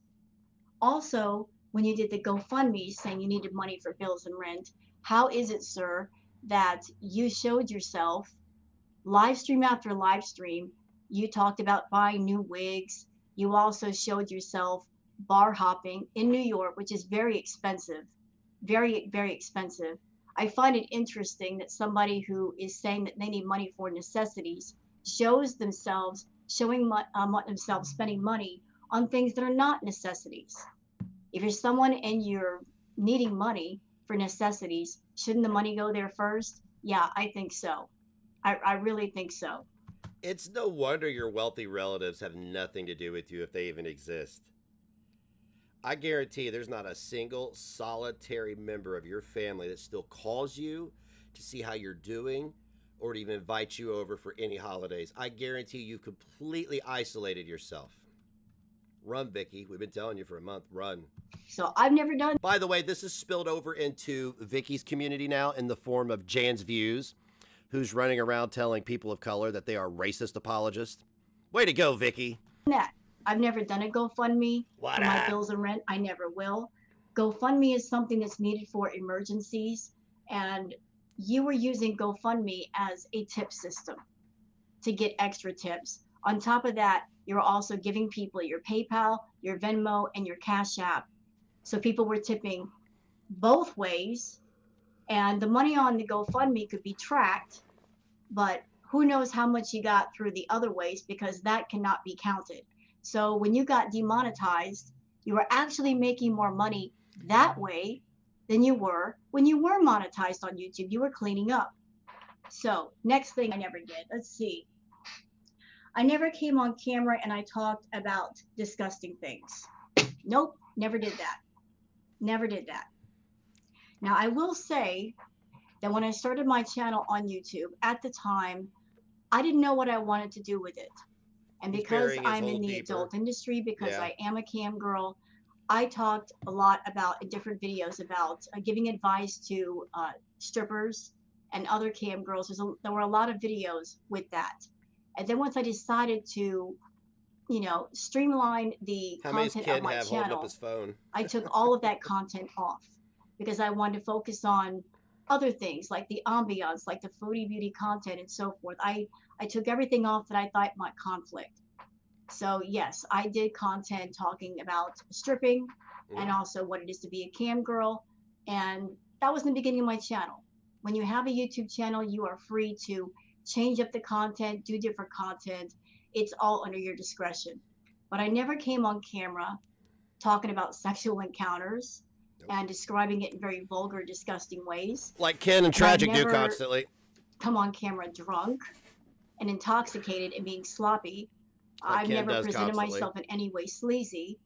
Also, when you did the GoFundMe saying you needed money for bills and rent, how is it, sir, that you showed yourself live stream after live stream? You talked about buying new wigs. You also showed yourself bar hopping in New York, which is very expensive, very, very expensive. I find it interesting that somebody who is saying that they need money for necessities shows themselves showing themselves spending money on things that are not necessities. If you're someone and you're needing money for necessities, shouldn't the money go there first? Yeah, I think so. I really think so. It's no wonder your wealthy relatives have nothing to do with you if they even exist. I guarantee there's not a single solitary member of your family that still calls you to see how you're doing or to even invite you over for any holidays. I guarantee you've completely isolated yourself. Run, Vicky. We've been telling you for a month. Run. So I've never done. By the way, this is spilled over into Vicky's community now in the form of Jan's Views, who's running around telling people of color that they are racist apologists. Way to go, Vicky. I've never done a GoFundMe What for my up? bills and rent. I never will. GoFundMe is something that's needed for emergencies, and you were using GoFundMe as a tip system to get extra tips. On top of that, you're also giving people your PayPal, your Venmo, and your Cash App. So people were tipping both ways, and the money on the GoFundMe could be tracked, but who knows how much you got through the other ways, because that cannot be counted. So when you got demonetized, you were actually making more money that way than you were when you were monetized on YouTube. You were cleaning up. So next thing I never did, let's see. I never came on camera and I talked about disgusting things. Nope, never did that. Never did that. Now I will say that when I started my channel on YouTube, at the time, I didn't know what I wanted to do with it. And because I'm in the adult industry, because I am a cam girl, I talked a lot about in different videos about giving advice to strippers and other cam girls. There were a lot of videos with that. And then once I decided to, you know, streamline the content of my channel, I took all of that content off because I wanted to focus on other things like the ambiance, like the foodie beauty content and so forth. I took everything off that I thought might conflict. So yes, I did content talking about stripping and also what it is to be a cam girl. And that was in the beginning of my channel. When you have a YouTube channel, you are free to change up the content, do different content. It's all under your discretion. But I never came on camera talking about sexual encounters and describing it in very vulgar, disgusting ways. Like Ken and Tragic do constantly. Come on camera drunk and intoxicated and being sloppy. I've never presented myself in any way sleazy.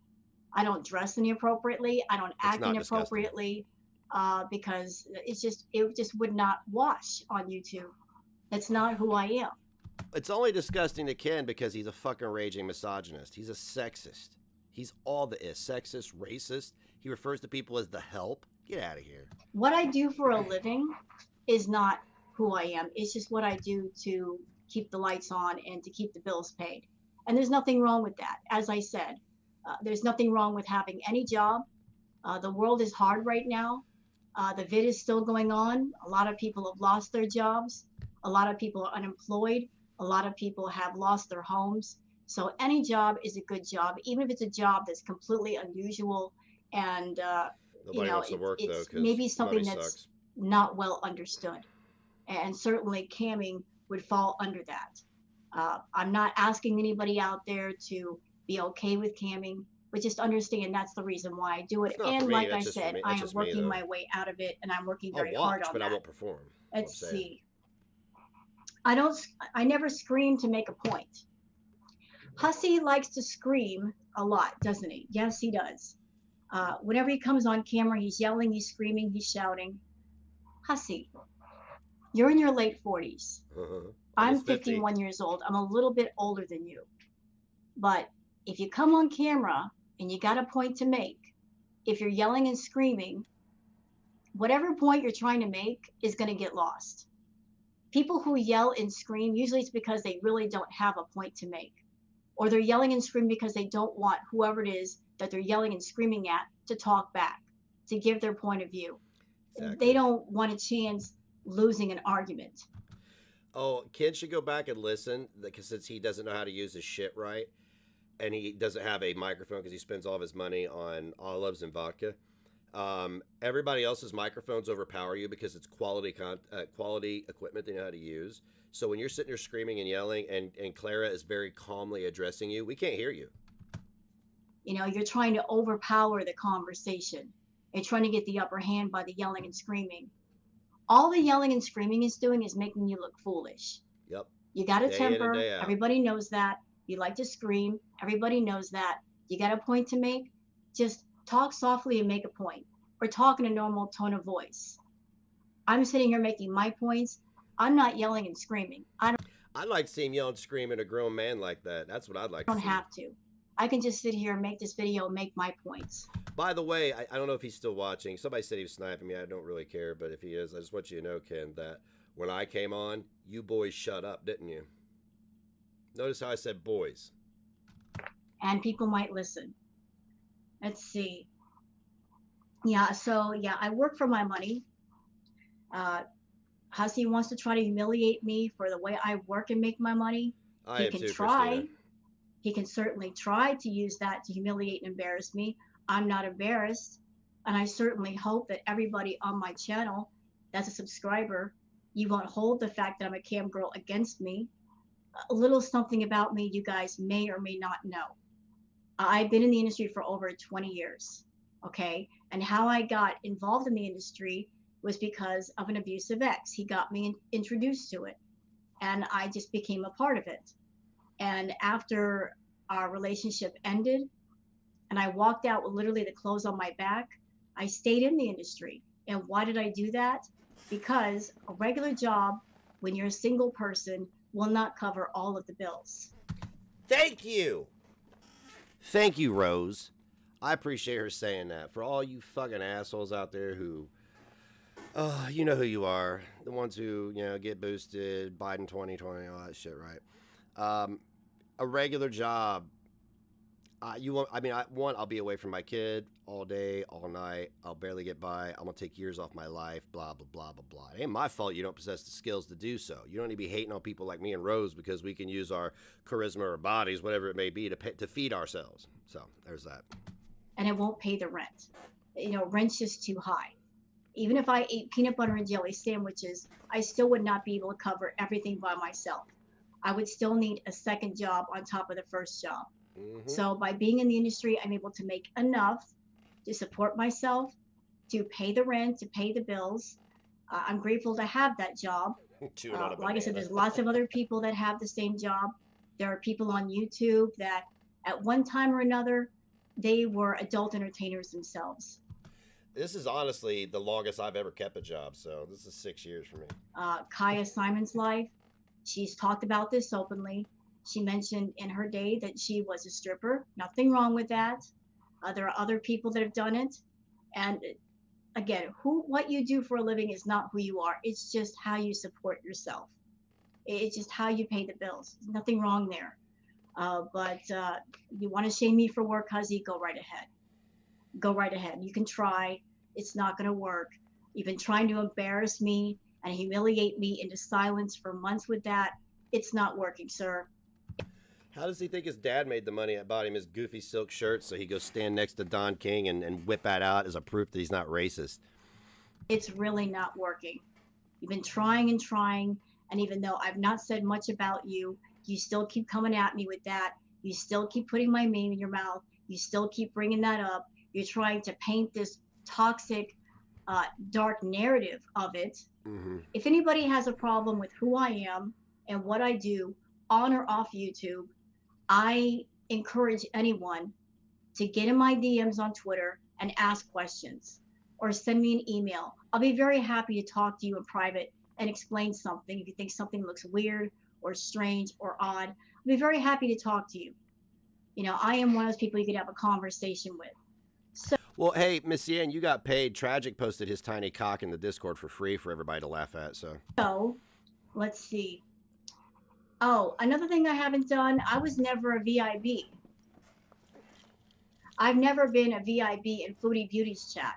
I don't dress inappropriately. I don't act inappropriately because it just would not wash on YouTube. That's not who I am. It's only disgusting to Ken because he's a fucking raging misogynist. He's a sexist. He's all the is. Sexist, racist. He refers to people as the help. Get out of here. What I do for a living is not who I am. It's just what I do to keep the lights on and to keep the bills paid. And there's nothing wrong with that. As I said, there's nothing wrong with having any job. The world is hard right now. The vid is still going on. A lot of people have lost their jobs. A lot of people are unemployed. A lot of people have lost their homes. So any job is a good job, even if it's a job that's completely unusual and you know, it's maybe something that's not well understood. And certainly camming would fall under that. I'm not asking anybody out there to be okay with camming, but just understand that's the reason why I do it. And like I said, I am working my way out of it, and I'm working very hard on that. I won't perform. Let's see. I never scream to make a point. HUSSY likes to scream a lot, doesn't he? Yes, he does. Whenever he comes on camera, he's yelling, he's screaming, he's shouting. HUSSY, you're in your late 40s. I'm 51 years old. I'm a little bit older than you. But if you come on camera and you got a point to make, if you're yelling and screaming, whatever point you're trying to make is going to get lost. People who yell and scream, usually it's because they really don't have a point to make. Or they're yelling and screaming because they don't want whoever it is that they're yelling and screaming at to talk back, to give their point of view. They don't want a chance losing an argument. Oh, kids should go back and listen, because since he doesn't know how to use his shit right, and he doesn't have a microphone because he spends all of his money on olives and vodka. Everybody else's microphones overpower you because it's quality equipment they know how to use. So when you're sitting there screaming and yelling and Clara is very calmly addressing you, we can't hear you. You know, you're trying to overpower the conversation. You're trying to get the upper hand by the yelling and screaming. All the yelling and screaming is doing is making you look foolish. Yep. You got a temper. Everybody knows that. You like to scream. Everybody knows that. You got a point to make. Just talk softly and make a point. Or talk in a normal tone of voice. I'm sitting here making my points. I'm not yelling and screaming. I'd like to see him yell and scream at a grown man like that. That's what I'd like to see. I don't have to. I can just sit here and make this video and make my points. By the way, I don't know if he's still watching. Somebody said he was sniping me. I don't really care, but if he is, I just want you to know, Ken, that When I came on, you boys shut up, didn't you? Notice how I said boys. And people might listen. Let's see. Yeah, so yeah, I work for my money. Hussy wants to try to humiliate me for the way I work and make my money. He can try. Christina. He can certainly try to use that to humiliate and embarrass me. I'm not embarrassed. And I certainly hope that everybody on my channel that's a subscriber, you won't hold the fact that I'm a cam girl against me. A little something about me you guys may or may not know. I've been in the industry for over 20 years, okay? And how I got involved in the industry was because of an abusive ex. He got me introduced to it, and I just became a part of it. And after our relationship ended, and I walked out with literally the clothes on my back, I stayed in the industry. And why did I do that? Because a regular job, when you're a single person, will not cover all of the bills. Thank you. Thank you, Rose. I appreciate her saying that. For all you fucking assholes out there who, you know who you are. The ones who, you know, get boosted, Biden 2020, all that shit, right? A regular job, I'll be away from my kid all day, all night. I'll barely get by. I'm going to take years off my life, blah, blah, blah, blah, blah. It ain't my fault you don't possess the skills to do so. You don't need to be hating on people like me and Rose because we can use our charisma or bodies, whatever it may be, to feed ourselves. So there's that. And it won't pay the rent. You know, rent's just too high. Even if I ate peanut butter and jelly sandwiches, I still would not be able to cover everything by myself. I would still need a second job on top of the first job. So by being in the industry, I'm able to make enough to support myself, to pay the rent, to pay the bills. I'm grateful to have that job. Like I said, there's lots of other people that have the same job. There are people on YouTube that at one time or another, they were adult entertainers themselves. This is honestly the longest I've ever kept a job, so this is 6 years for me. Kaya Simon's life, she's talked about this openly. She mentioned in her day that she was a stripper. Nothing wrong with that. There are other people that have done it. And again, what you do for a living is not who you are. It's just how you support yourself. It's just how you pay the bills. There's nothing wrong there. But you want to shame me for work, HUSSY, go right ahead. Go right ahead. You can try. It's not going to work. You've been trying to embarrass me and humiliate me into silence for months with that. It's not working, sir. How does he think his dad made the money that bought him his goofy silk shirt so he goes stand next to Don King and whip that out as a proof that he's not racist? It's really not working. You've been trying and trying, and even though I've not said much about you, you still keep coming at me with that. You still keep putting my name in your mouth. You still keep bringing that up. You're trying to paint this toxic, dark narrative of it. If anybody has a problem with who I am and what I do on or off YouTube, I encourage anyone to get in my DMs on Twitter and ask questions or send me an email. I'll be very happy to talk to you in private and explain something. If you think something looks weird or strange or odd, I'll be very happy to talk to you. You know, I am one of those people you could have a conversation with. Well, hey, Miss Yen, you got paid. Tragic posted his tiny cock in the Discord for free for everybody to laugh at. So let's see. Oh, another thing I haven't done, I was never a VIB. I've never been a VIB in Foodie Beauty's chat.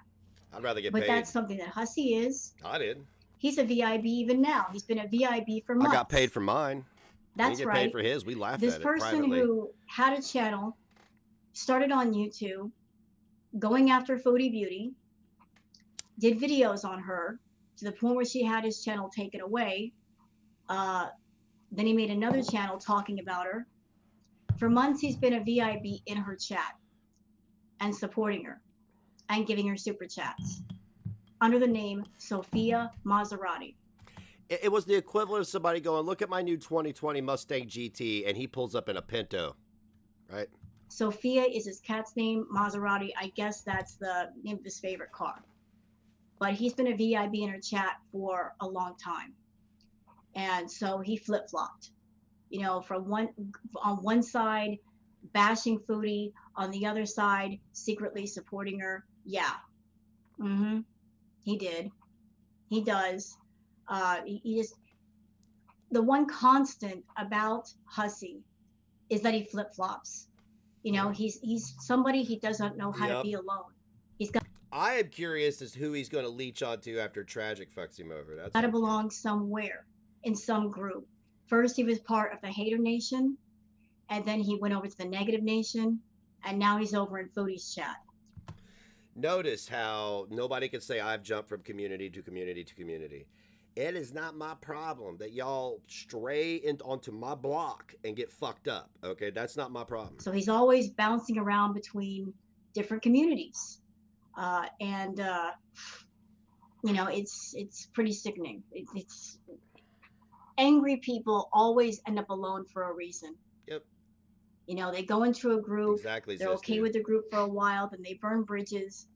I'd rather get paid. But that's something that HUSSY is. I did. He's a VIB even now. He's been a VIB for months. I got paid for mine. That's he get right. Paid for his. We laughed this at it person privately. Who had a channel, started on YouTube, going after Foodie Beauty, did videos on her to the point where she had his channel taken away. Then he made another channel talking about her. For months, he's been a VIB in her chat and supporting her and giving her super chats under the name Sophia Maserati. It was the equivalent of somebody going, look at my new 2020 Mustang GT, and he pulls up in a Pinto, right? Sophia is his cat's name. Maserati, I guess that's the name of his favorite car. But he's been a VIB in her chat for a long time. And so he flip-flopped, you know, on one side, bashing Foodie, on the other side, secretly supporting her. Yeah. He did. He does. He just, the one constant about HUSSY is that he flip-flops. You know, he's somebody, he doesn't know how to be alone. He's got I am curious as to who he's going to leech onto after Tragic fucks him over. That's to belong somewhere in some group. First, he was part of the Hater Nation, and then he went over to the Negative Nation, and now he's over in Foodie's chat. Notice how nobody can say I've jumped from community to community to community. It is not my problem that y'all stray onto my block and get fucked up. Okay, that's not my problem. So he's always bouncing around between different communities, you know, it's pretty sickening. It's angry people always end up alone for a reason. Yep. You know, they go into a group. Exactly. They're okay with the group for a while, then they burn bridges,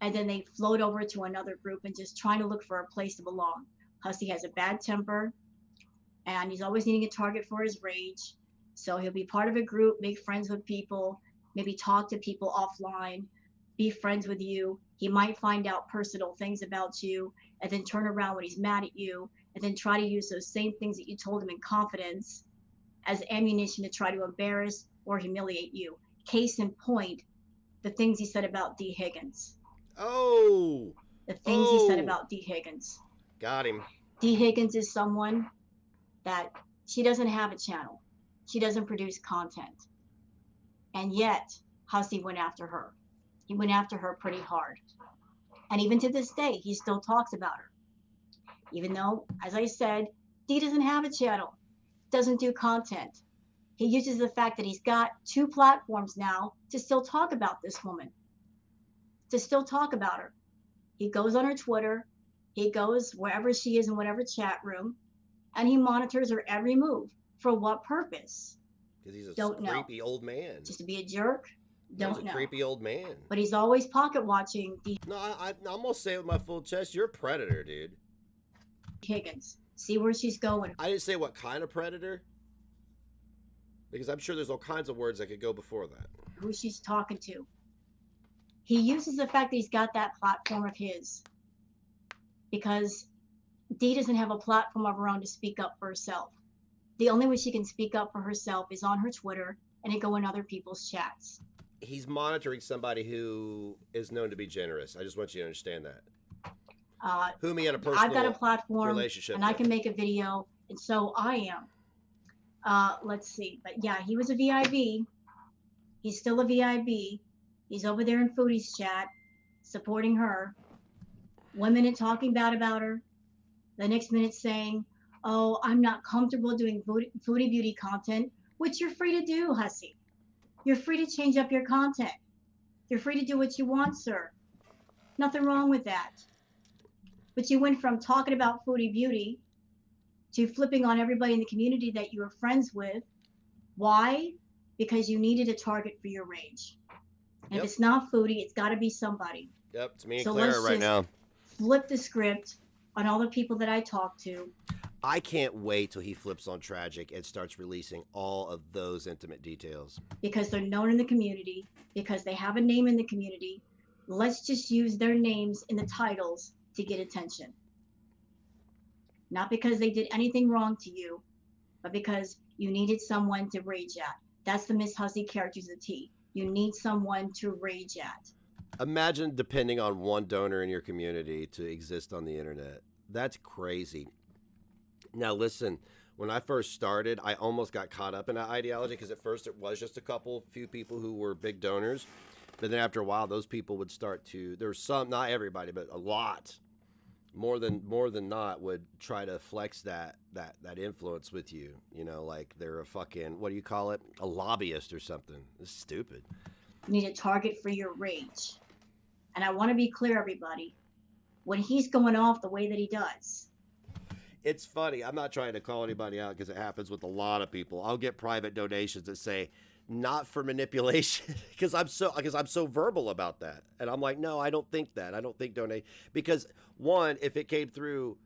and then they float over to another group and just trying to look for a place to belong. HUSSY has a bad temper, and he's always needing a target for his rage. So he'll be part of a group, make friends with people, maybe talk to people offline, be friends with you. He might find out personal things about you, and then turn around when he's mad at you, and then try to use those same things that you told him in confidence as ammunition to try to embarrass or humiliate you. Case in point, the things he said about D. Higgins. Oh! The things he said about D. Higgins. Got him. D. Higgins is someone that she doesn't have a channel. She doesn't produce content. And yet, HUSSY went after her. He went after her pretty hard. And even to this day, he still talks about her. Even though, as I said, D doesn't have a channel, doesn't do content. He uses the fact that he's got 2 platforms now to still talk about this woman, to still talk about her. He goes on her Twitter, he goes wherever she is in whatever chat room, and he monitors her every move. For what purpose? Because he's a Don't know. creepy old man. Just to be a jerk? Don't He's a know. creepy old man. But he's always pocket watching D. No, I'm gonna say it with my full chest. You're a predator, dude. Higgins. See where she's going. I didn't say what kind of predator, because I'm sure there's all kinds of words that could go before that. Who she's talking to. He uses the fact that he's got that platform of his, because Dee doesn't have a platform of her own to speak up for herself. The only way she can speak up for herself is on her Twitter and to go in other people's chats. He's monitoring somebody who is known to be generous. I just want you to understand that. Whom he had a personal I've got a platform relationship and with. I can make a video, and so I am. Let's see. But yeah, he was a VIB. He's still a VIB. He's over there in Foodie's chat, supporting her. One minute talking bad about her, the next minute saying, oh, I'm not comfortable doing foodie beauty content, which you're free to do, HUSSY. You're free to change up your content. You're free to do what you want, sir. Nothing wrong with that. But you went from talking about foodie beauty to flipping on everybody in the community that you were friends with. Why? Because you needed a target for your rage. And if it's not foodie, it's got to be somebody. Yep, it's me and So Clara let's right just now. flip the script on all the people that I talk to. I can't wait till he flips on Tragic and starts releasing all of those intimate details. Because they're known in the community, because they have a name in the community. Let's just use their names in the titles to get attention. Not because they did anything wrong to you, but because you needed someone to rage at. That's the Miss HUSSY character to the T. You need someone to rage at. Imagine depending on one donor in your community to exist on the internet. That's crazy. Now listen, when I first started, I almost got caught up in that ideology because at first it was just a few people who were big donors. But then after a while, those people would start to, there's some, not everybody, but a lot, more than not, would try to flex that influence with you. You know, like they're a fucking, what do you call it? A lobbyist or something. It's stupid. You need a target for your rage. And I want to be clear, everybody, when he's going off the way that he does. It's funny. I'm not trying to call anybody out because it happens with a lot of people. I'll get private donations that say, not for manipulation, because I'm so verbal about that. And I'm like, no, I don't think that. I don't think donate. Because one, if it came through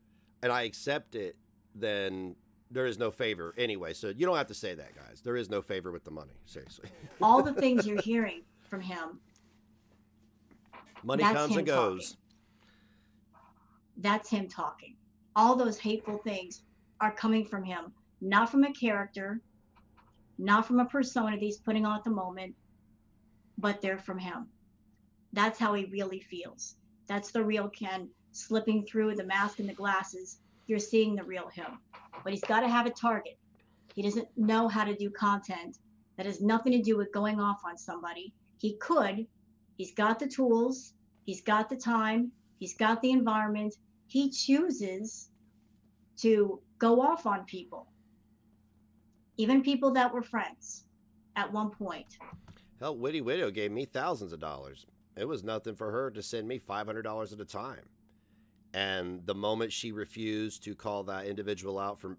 and I accept it, then there is no favor anyway. So you don't have to say that, guys. There is no favor with the money. Seriously. All the things you're hearing from him. Money comes and goes. That's him talking. all those hateful things are coming from him, not from a character, not from a persona that he's putting on at the moment, but they're from him. That's how he really feels. That's the real Ken slipping through the mask and the glasses. You're seeing the real him. But he's got to have a target. He doesn't know how to do content that has nothing to do with going off on somebody. He could. He's got the tools. He's got the time. He's got the environment. He chooses to go off on people, even people that were friends at one point. Hell, Witty Widow gave me thousands of dollars. It was nothing for her to send me $500 at a time. And the moment she refused to call that individual out for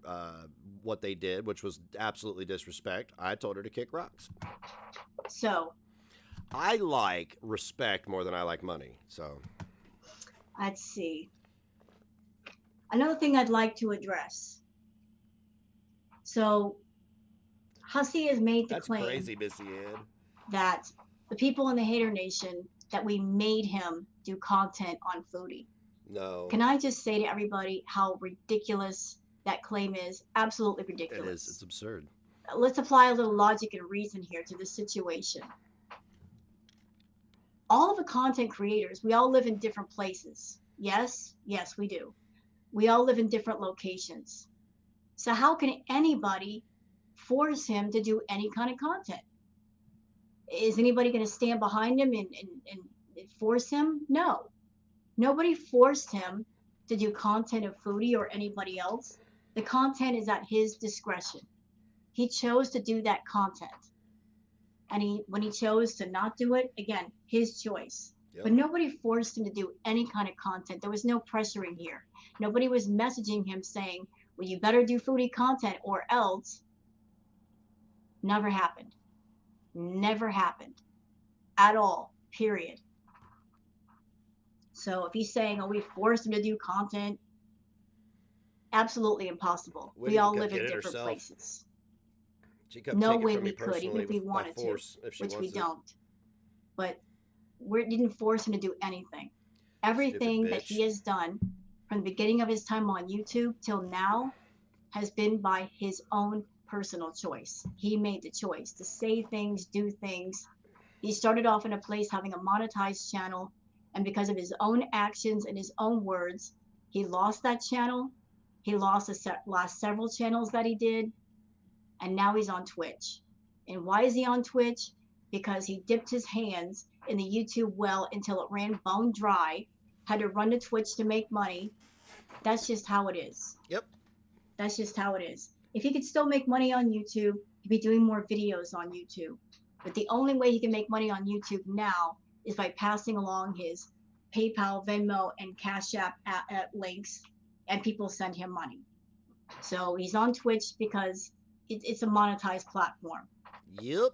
what they did, which was absolutely disrespect, I told her to kick rocks. So I like respect more than I like money. So let's see. Another thing I'd like to address. So HUSSY has made the claim crazy, Missy Ed. that the people in the Hater Nation, that we made him do content on Foodie. No. Can I just say to everybody how ridiculous that claim is? Absolutely ridiculous. It is. It's absurd. Let's apply a little logic and reason here to this situation. All of the content creators, we all live in different places. Yes, yes, we do. We all live in different locations. So how can anybody force him to do any kind of content? Is anybody going to stand behind him and force him? No. Nobody forced him to do content of Foodie or anybody else. The content is at his discretion. He chose to do that content. And when he chose to not do it, again, his choice. Yep. But nobody forced him to do any kind of content. There was no pressuring here. Nobody was messaging him saying, well, you better do Foodie content or else. Never happened. Never happened. At all. Period. So if he's saying, oh, we forced him to do content, absolutely impossible. We all live in different places. No way we could, even if we wanted to, which we don't. But we didn't force him to do anything. Everything that he has done from the beginning of his time on YouTube till now has been by his own personal choice. He made the choice to say things, do things. He started off in a place having a monetized channel, and because of his own actions and his own words, he lost that channel. He lost several channels that he did, and now he's on Twitch. And why is he on Twitch? Because he dipped his hands in the YouTube well until it ran bone dry, had to run to Twitch to make money. That's just how it is. Yep. That's just how it is. If he could still make money on YouTube, he'd be doing more videos on YouTube. But the only way he can make money on YouTube now is by passing along his PayPal, Venmo, and Cash App links, and people send him money. So he's on Twitch because it's a monetized platform. Yep.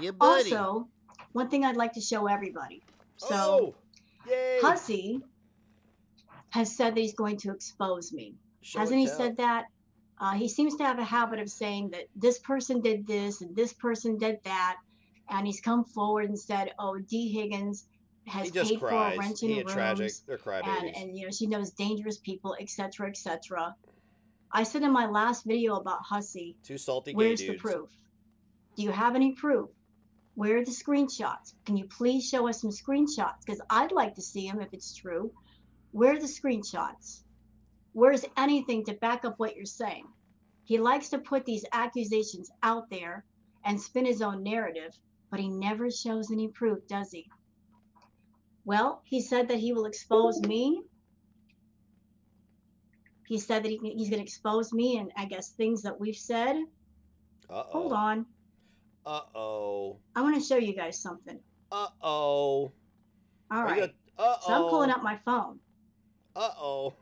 Yeah, buddy. Also, one thing I'd like to show everybody. So, HUSSY has said that he's going to expose me. Hasn't he said that? He seems to have a habit of saying that this person did this and this person did that. And he's come forward and said, oh, Dee Higgins has paid for a rent in rooms. Tragic. They're crybabies. And, you know, she knows dangerous people, etc., etc. I said in my last video about HUSSY, two salty gay where's dudes. The proof? Do you have any proof? Where are the screenshots? Can you please show us some screenshots? Because I'd like to see them if it's true. Where are the screenshots? Where's anything to back up what you're saying? He likes to put these accusations out there and spin his own narrative, but he never shows any proof, does he? Well, he said that he will expose me. He said that he's going to expose me and I guess things that we've said. Uh-oh. Hold on. Uh-oh. I want to show you guys something. Uh-oh. All right. So I'm pulling up my phone. Uh-oh.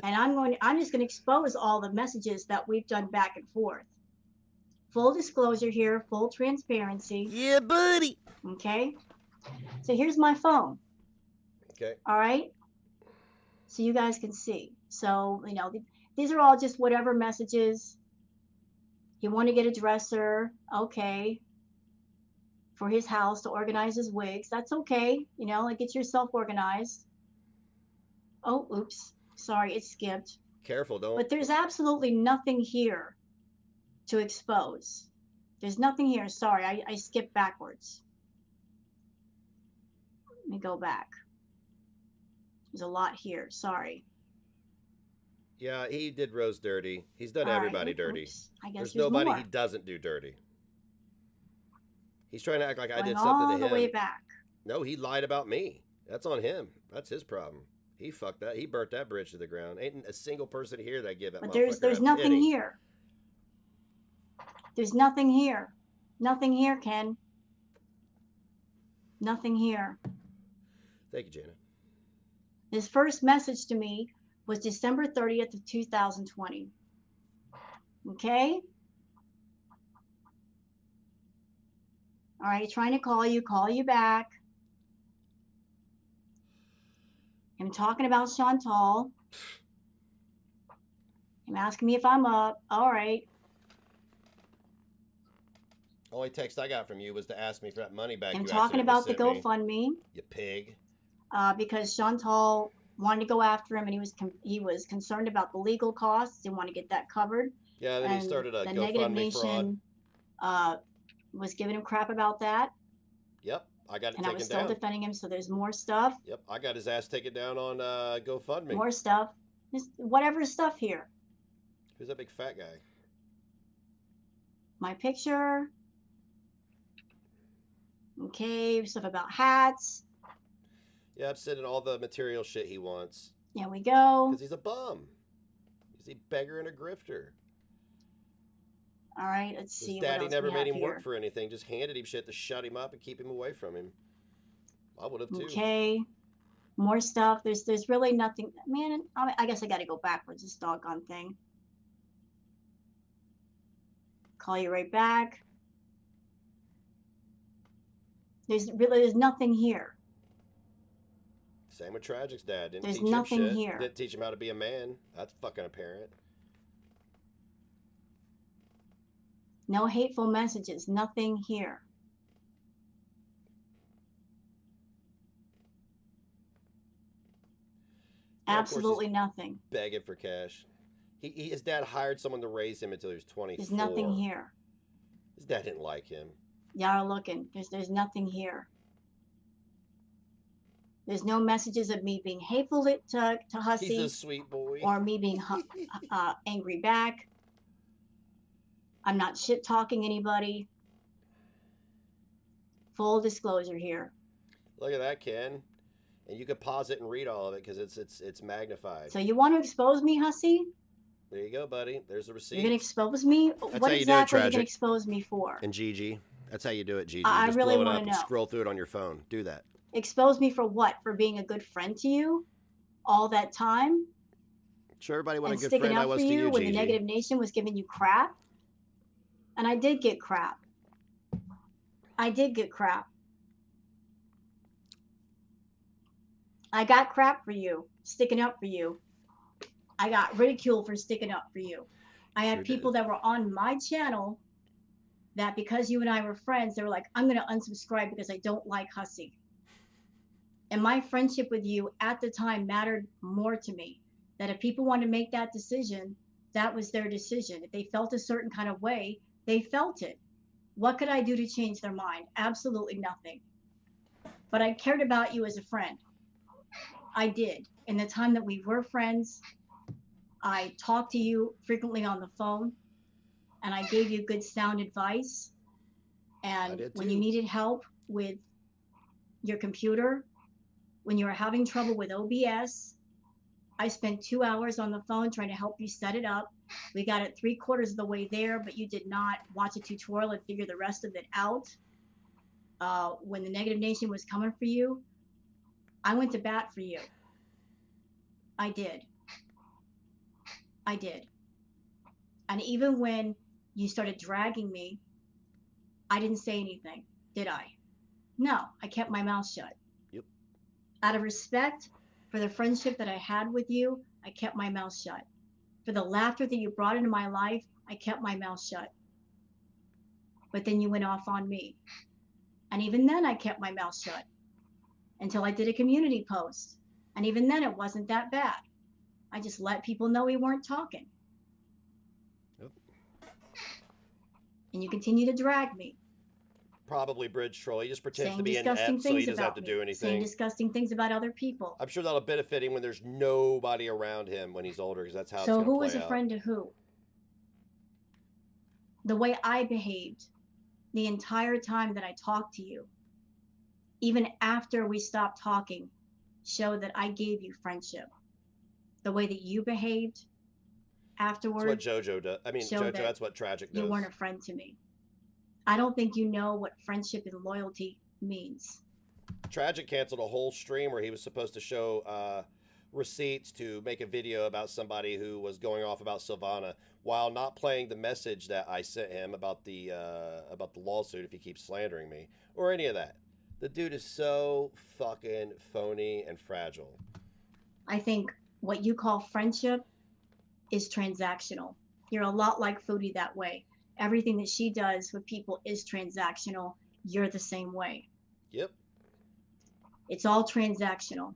And I'm just going to expose all the messages that we've done back and forth. Full disclosure here, full transparency. Yeah, buddy. Okay. So here's my phone. Okay. All right. So you guys can see. So, you know, these are all just whatever messages. You want to get a dresser. Okay. For his house to organize his wigs. That's okay. You know, like get yourself organized. Oh, oops. Sorry, it skipped. Careful, don't. But there's absolutely nothing here to expose. There's nothing here. Sorry, I skipped backwards. Let me go back. There's a lot here. Sorry. Yeah, he did Rose dirty. He's done All everybody right. dirty. Oops. I guess There's there's nobody more. he doesn't do dirty. He's trying to act like I Going did something to all him. the way back. No, he lied about me. That's on him. That's his problem. He fucked that. He burnt that bridge to the ground. Ain't a single person here that gave that But motherfucker there's a nothing penny. here. There's nothing here. Nothing here, Ken. Nothing here. Thank you, Janet. His first message to me was December 30th of 2020. Okay? All right, trying to call you back. Him talking about Chantal. Him asking me if I'm up. All right. Only text I got from you was to ask me for that money back. Him You talking accidentally about the sent me. GoFundMe. You pig. Because Chantal wanted to go after him, and he was concerned about the legal costs. Didn't want to get that covered. Yeah, then he And started a the Negative GoFundMe fraud. Nation was giving him crap about that, Yep, I got it and I was taken still down. defending him. So there's more stuff. Yep, I got his ass taken down on GoFundMe. More stuff. Just whatever stuff here. Who's that big fat guy? My picture. Okay, stuff about hats. Yeah, I'm sending all the material shit he wants. There we go. Because he's a bum. He's a beggar and a grifter. All right, let's see. His what daddy else never we made have him here. work for anything. Just handed him shit to shut him up and keep him away from him. I would have too. Okay, more stuff. There's really nothing. Man, I guess I got to go backwards. This doggone thing. Call you right back. There's nothing here. Same with Tragic's dad. Didn't There's teach him nothing shit. here. Didn't teach him how to be a man. That's fucking apparent. No hateful messages. Nothing here. Yeah, of course Absolutely nothing. Begging for cash. His dad hired someone to raise him until he was 24. There's nothing here. His dad didn't like him. Y'all are looking. There's nothing here. There's no messages of me being hateful to Hussy. He's a sweet boy. Or me being angry back. I'm not shit talking anybody. Full disclosure here. Look at that, Ken. And you could pause it and read all of it because it's magnified. So you want to expose me, Hussy? There you go, buddy. There's the receipt. You're gonna expose me? That's What how you do it, exactly are you gonna Tragic. expose me for? And Gigi. That's how you do it, Gigi. I Just really blow it wanna up and know. scroll through it on your phone. Do that. Expose me for what? For being a good friend to you? All that time? Show everybody what a And good sticking friend I up was for to you you, when Gigi. the Negative Nation was giving you crap? And I did get crap. I did get crap. I got crap for you, sticking up for you. I got ridiculed for sticking up for you. I had people that were on my channel that because you and I were friends, they were like, I'm going to unsubscribe because I don't like Hussy. And my friendship with you at the time mattered more to me. That if people wanted to make that decision, that was their decision. If they felt a certain kind of way, they felt it. What could I do to change their mind? Absolutely nothing. But I cared about you as a friend. I did. In the time that we were friends, I talked to you frequently on the phone, and I gave you good sound advice. And when you needed help with your computer, when you were having trouble with OBS, I spent 2 hours on the phone trying to help you set it up. We got it 3/4 of the way there, but you did not watch a tutorial and figure the rest of it out. When the Negative Nation was coming for you, I went to bat for you. I did. I did. And even when you started dragging me, I didn't say anything, did I? No, I kept my mouth shut. Yep. Out of respect for the friendship that I had with you, I kept my mouth shut. For the laughter that you brought into my life, I kept my mouth shut. But then you went off on me. And even then I kept my mouth shut until I did a community post And even then, it wasn't that bad. I just let people know we weren't talking. Yep. And you continue to drag me. Probably bridge troll. He just pretends Saying to be disgusting inept so he things doesn't have about to do me. Saying anything. disgusting things about other people. I'm sure that'll benefit him when there's nobody around him when he's older, because that's how it's So going to who play is a out. friend to who? The way I behaved the entire time that I talked to you, even after we stopped talking, showed that I gave you friendship. The way that you behaved afterward. That's what JoJo does. I mean, JoJo, that's what Tragic does. You weren't a friend to me. I don't think you know what friendship and loyalty means. Tragic canceled a whole stream where he was supposed to show receipts to make a video about somebody who was going off about Sylvana while not playing the message that I sent him about the lawsuit if he keeps slandering me or any of that. The dude is so fucking phony and fragile. I think what you call friendship is transactional. You're a lot like Foodie that way. Everything that she does with people is transactional. You're the same way. Yep. It's all transactional.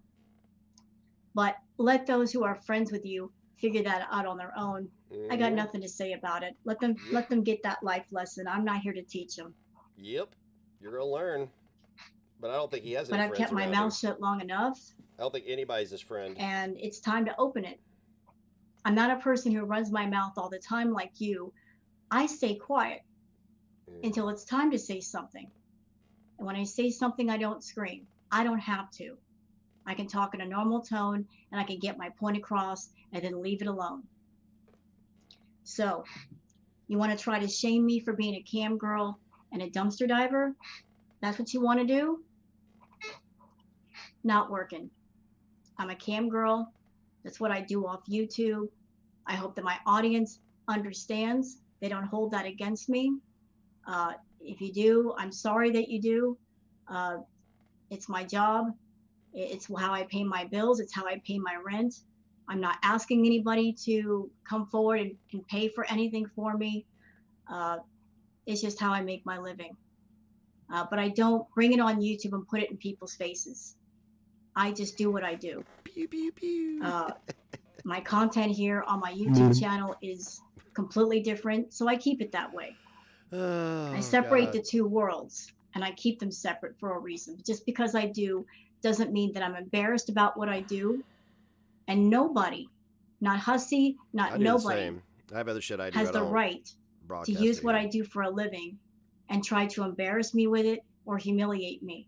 But let those who are friends with you figure that out on their own. I got nothing to say about it. Let them get that life lesson. I'm not here to teach them. Yep. You're going to learn. But I don't think he has any But I've friends kept my around mouth him. shut long enough. I don't think anybody's his friend. And it's time to open it. I'm not a person who runs my mouth all the time like you. I stay quiet until it's time to say something. And when I say something, I don't scream. I don't have to. I can talk in a normal tone and I can get my point across and then leave it alone. So, you want to try to shame me for being a cam girl and a dumpster diver? That's what you want to do? Not working. I'm a cam girl. That's what I do off YouTube. I hope that my audience understands. They don't hold that against me. If you do, I'm sorry that you do. It's my job. It's how I pay my bills. It's how I pay my rent. I'm not asking anybody to come forward and pay for anything for me. It's just how I make my living. But I don't bring it on YouTube and put it in people's faces. I just do what I do. Pew, pew, pew. My content here on my YouTube channel is completely different, so I keep it that way. Oh, I separate God. the two worlds, and I keep them separate for a reason. Just because I do doesn't mean that I'm embarrassed about what I do. And nobody, not HUSSY, I not do nobody, the same. I have other shit I do. has I the don't right to broadcast use it what here. I do for a living and try to embarrass me with it or humiliate me.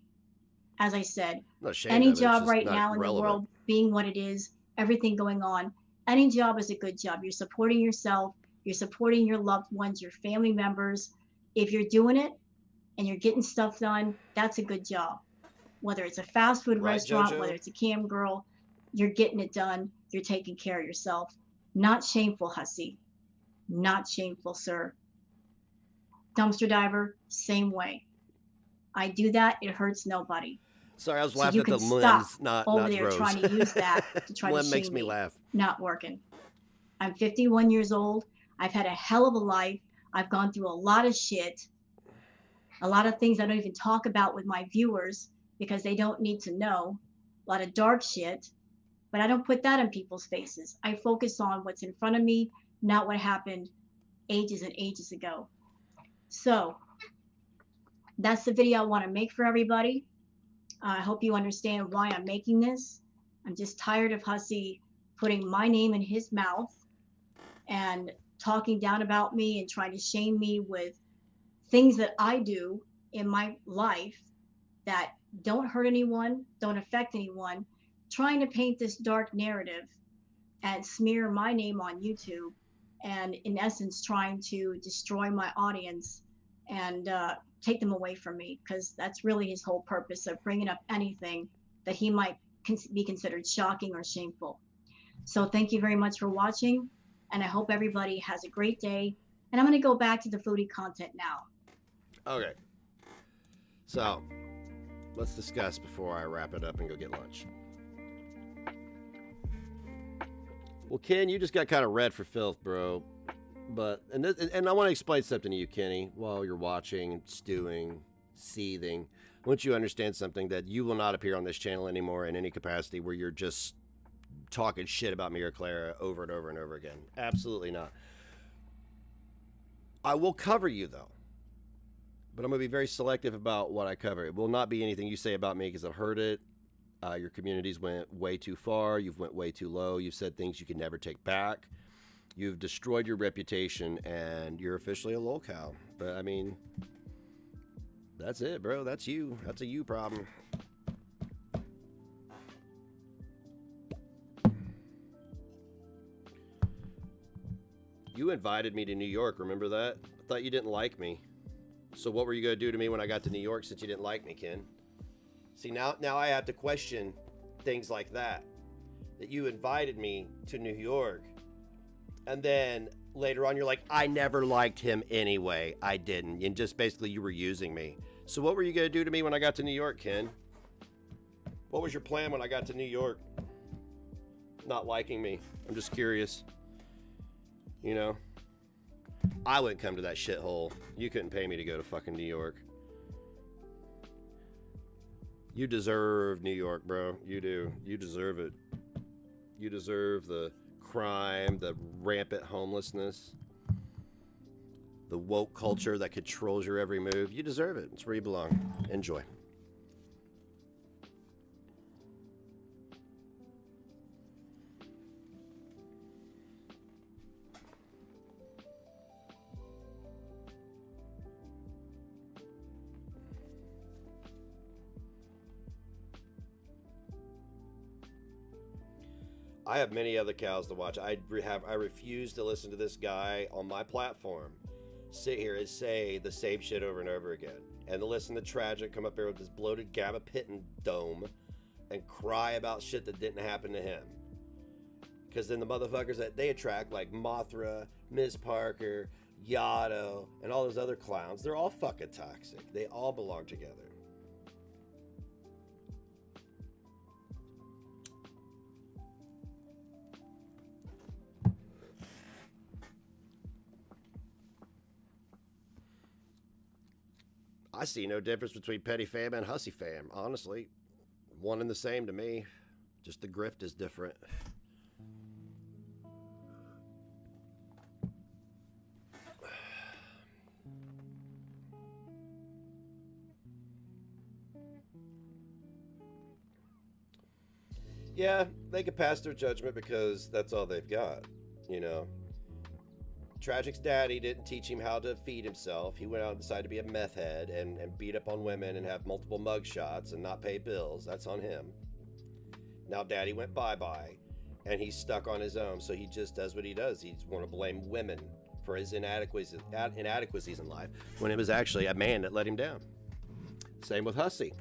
As I said, I'm not ashamed any of it, it's job just right not now in the relevant. world being what it is, everything going on, any job is a good job. You're supporting yourself, you're supporting your loved ones, your family members. If you're doing it and you're getting stuff done, that's a good job. Whether it's a fast food Right, restaurant, JoJo? whether it's a cam girl, you're getting it done. You're taking care of yourself. Not shameful, HUSSY. Not shameful, sir. Dumpster diver, same way. I do that. It hurts nobody. Sorry, I was So laughing you at the can limbs, stop not over there Rose. trying to use that to try to Limb shame makes me me. laugh. Not working. I'm 51 years old. I've had a hell of a life. I've gone through a lot of shit. A lot of things I don't even talk about with my viewers because they don't need to know. A lot of dark shit. But I don't put that in people's faces. I focus on what's in front of me, not what happened ages and ages ago. So that's the video I want to make for everybody. I hope you understand why I'm making this. I'm just tired of HUSSY putting my name in his mouth and talking down about me and trying to shame me with things that I do in my life that don't hurt anyone, don't affect anyone, trying to paint this dark narrative and smear my name on YouTube and in essence trying to destroy my audience and take them away from me, because that's really his whole purpose of bringing up anything that he might be considered shocking or shameful. So thank you very much for watching, and I hope everybody has a great day. And I'm going to go back to the foodie content now. Okay. So, let's discuss before I wrap it up and go get lunch. Well, Ken, you just got kind of red for filth, bro. But and I want to explain something to you, Kenny, while you're watching and stewing, seething. Once you understand something, that you will not appear on this channel anymore in any capacity where you're just talking shit about me or Clara over and over and over again. Absolutely not. I will cover you, though. But I'm going to be very selective about what I cover. It will not be anything you say about me because I've heard it. Your communities went way too far. You've went way too low. You've said things you can never take back. You've destroyed your reputation, and you're officially a lolcow. But, I mean, that's it, bro. That's you. That's a you problem. You invited me to New York, remember that? I thought you didn't like me. So what were you going to do to me when I got to New York since you didn't like me, Ken? See, now I have to question things like that. That you invited me to New York. And then later on, you're like, I never liked him anyway. I didn't. And just basically you were using me. So what were you going to do to me when I got to New York, Ken? What was your plan when I got to New York? Not liking me. I'm just curious. You know? I wouldn't come to that shithole. You couldn't pay me to go to fucking New York. You deserve New York, bro. You do. You deserve it. You deserve the crime, the rampant homelessness, the woke culture that controls your every move. You deserve it. It's where you belong. Enjoy. I have many other cows to watch. I refuse to listen to this guy on my platform sit here and say the same shit over and over again. And to listen to Tragic come up here with this bloated gabapentin dome and cry about shit that didn't happen to him. Because then the motherfuckers that they attract, like Mothra, Ms. Parker, Yado, and all those other clowns, they're all fucking toxic. They all belong together. I see no difference between Petty Fam and Hussy Fam, honestly. One and the same to me. Just the grift is different. Yeah, they can pass their judgment because that's all they've got, you know. Tragic's daddy didn't teach him how to feed himself. He went out and decided to be a meth head and beat up on women and have multiple mug shots and not pay bills. That's on him. Now daddy went bye-bye and he's stuck on his own, so he just does what he does. He's want to blame women for his inadequacies in life when it was actually a man that let him down. Same with Hussy.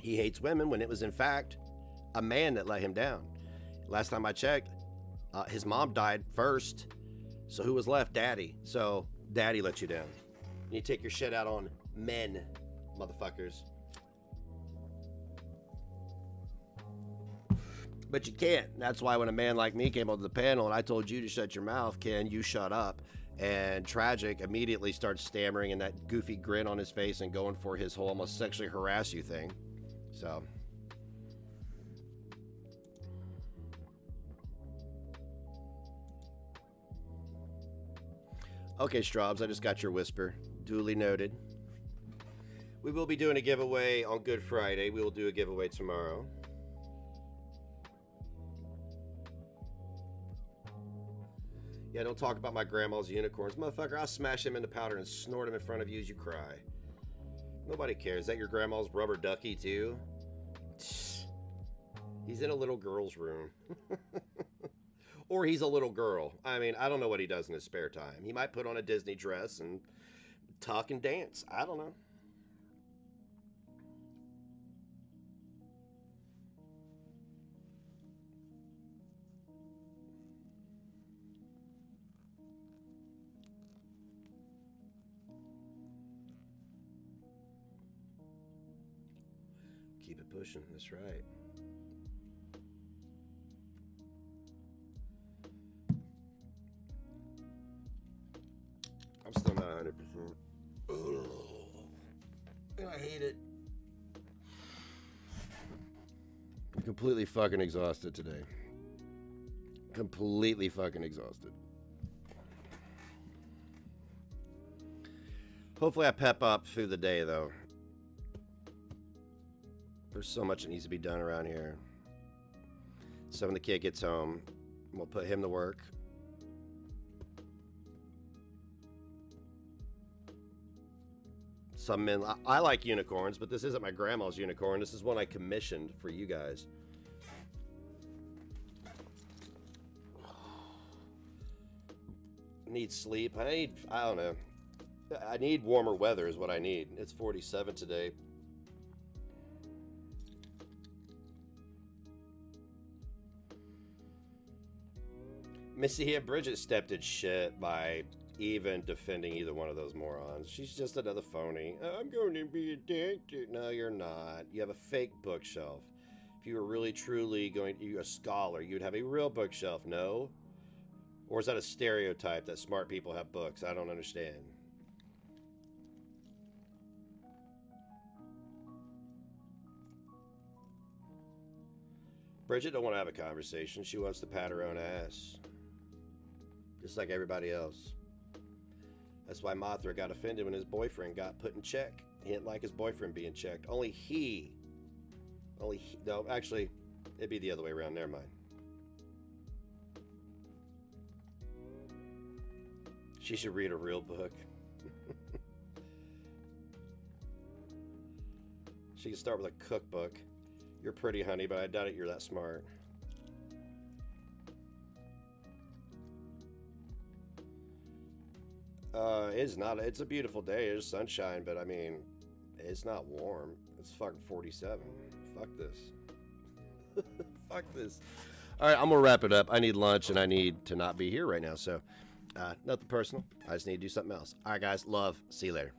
He hates women when it was in fact a man that let him down. Last time I checked, his mom died first. So who was left? Daddy. So daddy let you down. You take your shit out on men, motherfuckers. But you can't. That's why when a man like me came onto the panel and I told you to shut your mouth, Ken, you shut up. And Tragic immediately starts stammering and that goofy grin on his face and going for his whole almost sexually harass you thing. So... Okay, Straubs, I just got your whisper. Duly noted. We will be doing a giveaway on Good Friday. We will do a giveaway tomorrow. Yeah, don't talk about my grandma's unicorns. Motherfucker, I'll smash him into powder and snort him in front of you as you cry. Nobody cares. Is that your grandma's rubber ducky, too? He's in a little girl's room. Or he's a little girl. I mean, I don't know what he does in his spare time. He might put on a Disney dress and talk and dance. I don't know. Keep it pushing. That's right. I'm still not 100%. And I hate it. Completely fucking exhausted today. Completely fucking exhausted. Hopefully I pep up through the day, though. There's so much that needs to be done around here. So when the kid gets home, we'll put him to work. Some men, I like unicorns, but this isn't my grandma's unicorn. This is one I commissioned for you guys. Need sleep. I don't know. I need warmer weather is what I need. It's 47 today. Missy and Bridget stepped in shit by even defending either one of those morons. She's just another phony. I'm going to be addicted. No, you're not. You have a fake bookshelf. If you were really, truly going to be a scholar, you'd have a real bookshelf. No? Or is that a stereotype that smart people have books? I don't understand. Bridget don't want to have a conversation. She wants to pat her own ass. Just like everybody else. That's why Mothra got offended when his boyfriend got put in check. He didn't like his boyfriend being checked. No, actually, it'd be the other way around. Never mind. She should read a real book. She can start with a cookbook. You're pretty, honey, but I doubt it you're that smart. It's not. It's a beautiful day. There's sunshine, but I mean, it's not warm. It's fucking 47. Fuck this. Fuck this. All right, I'm gonna wrap it up. I need lunch, and I need to not be here right now. So, nothing personal. I just need to do something else. All right, guys. Love. See you later.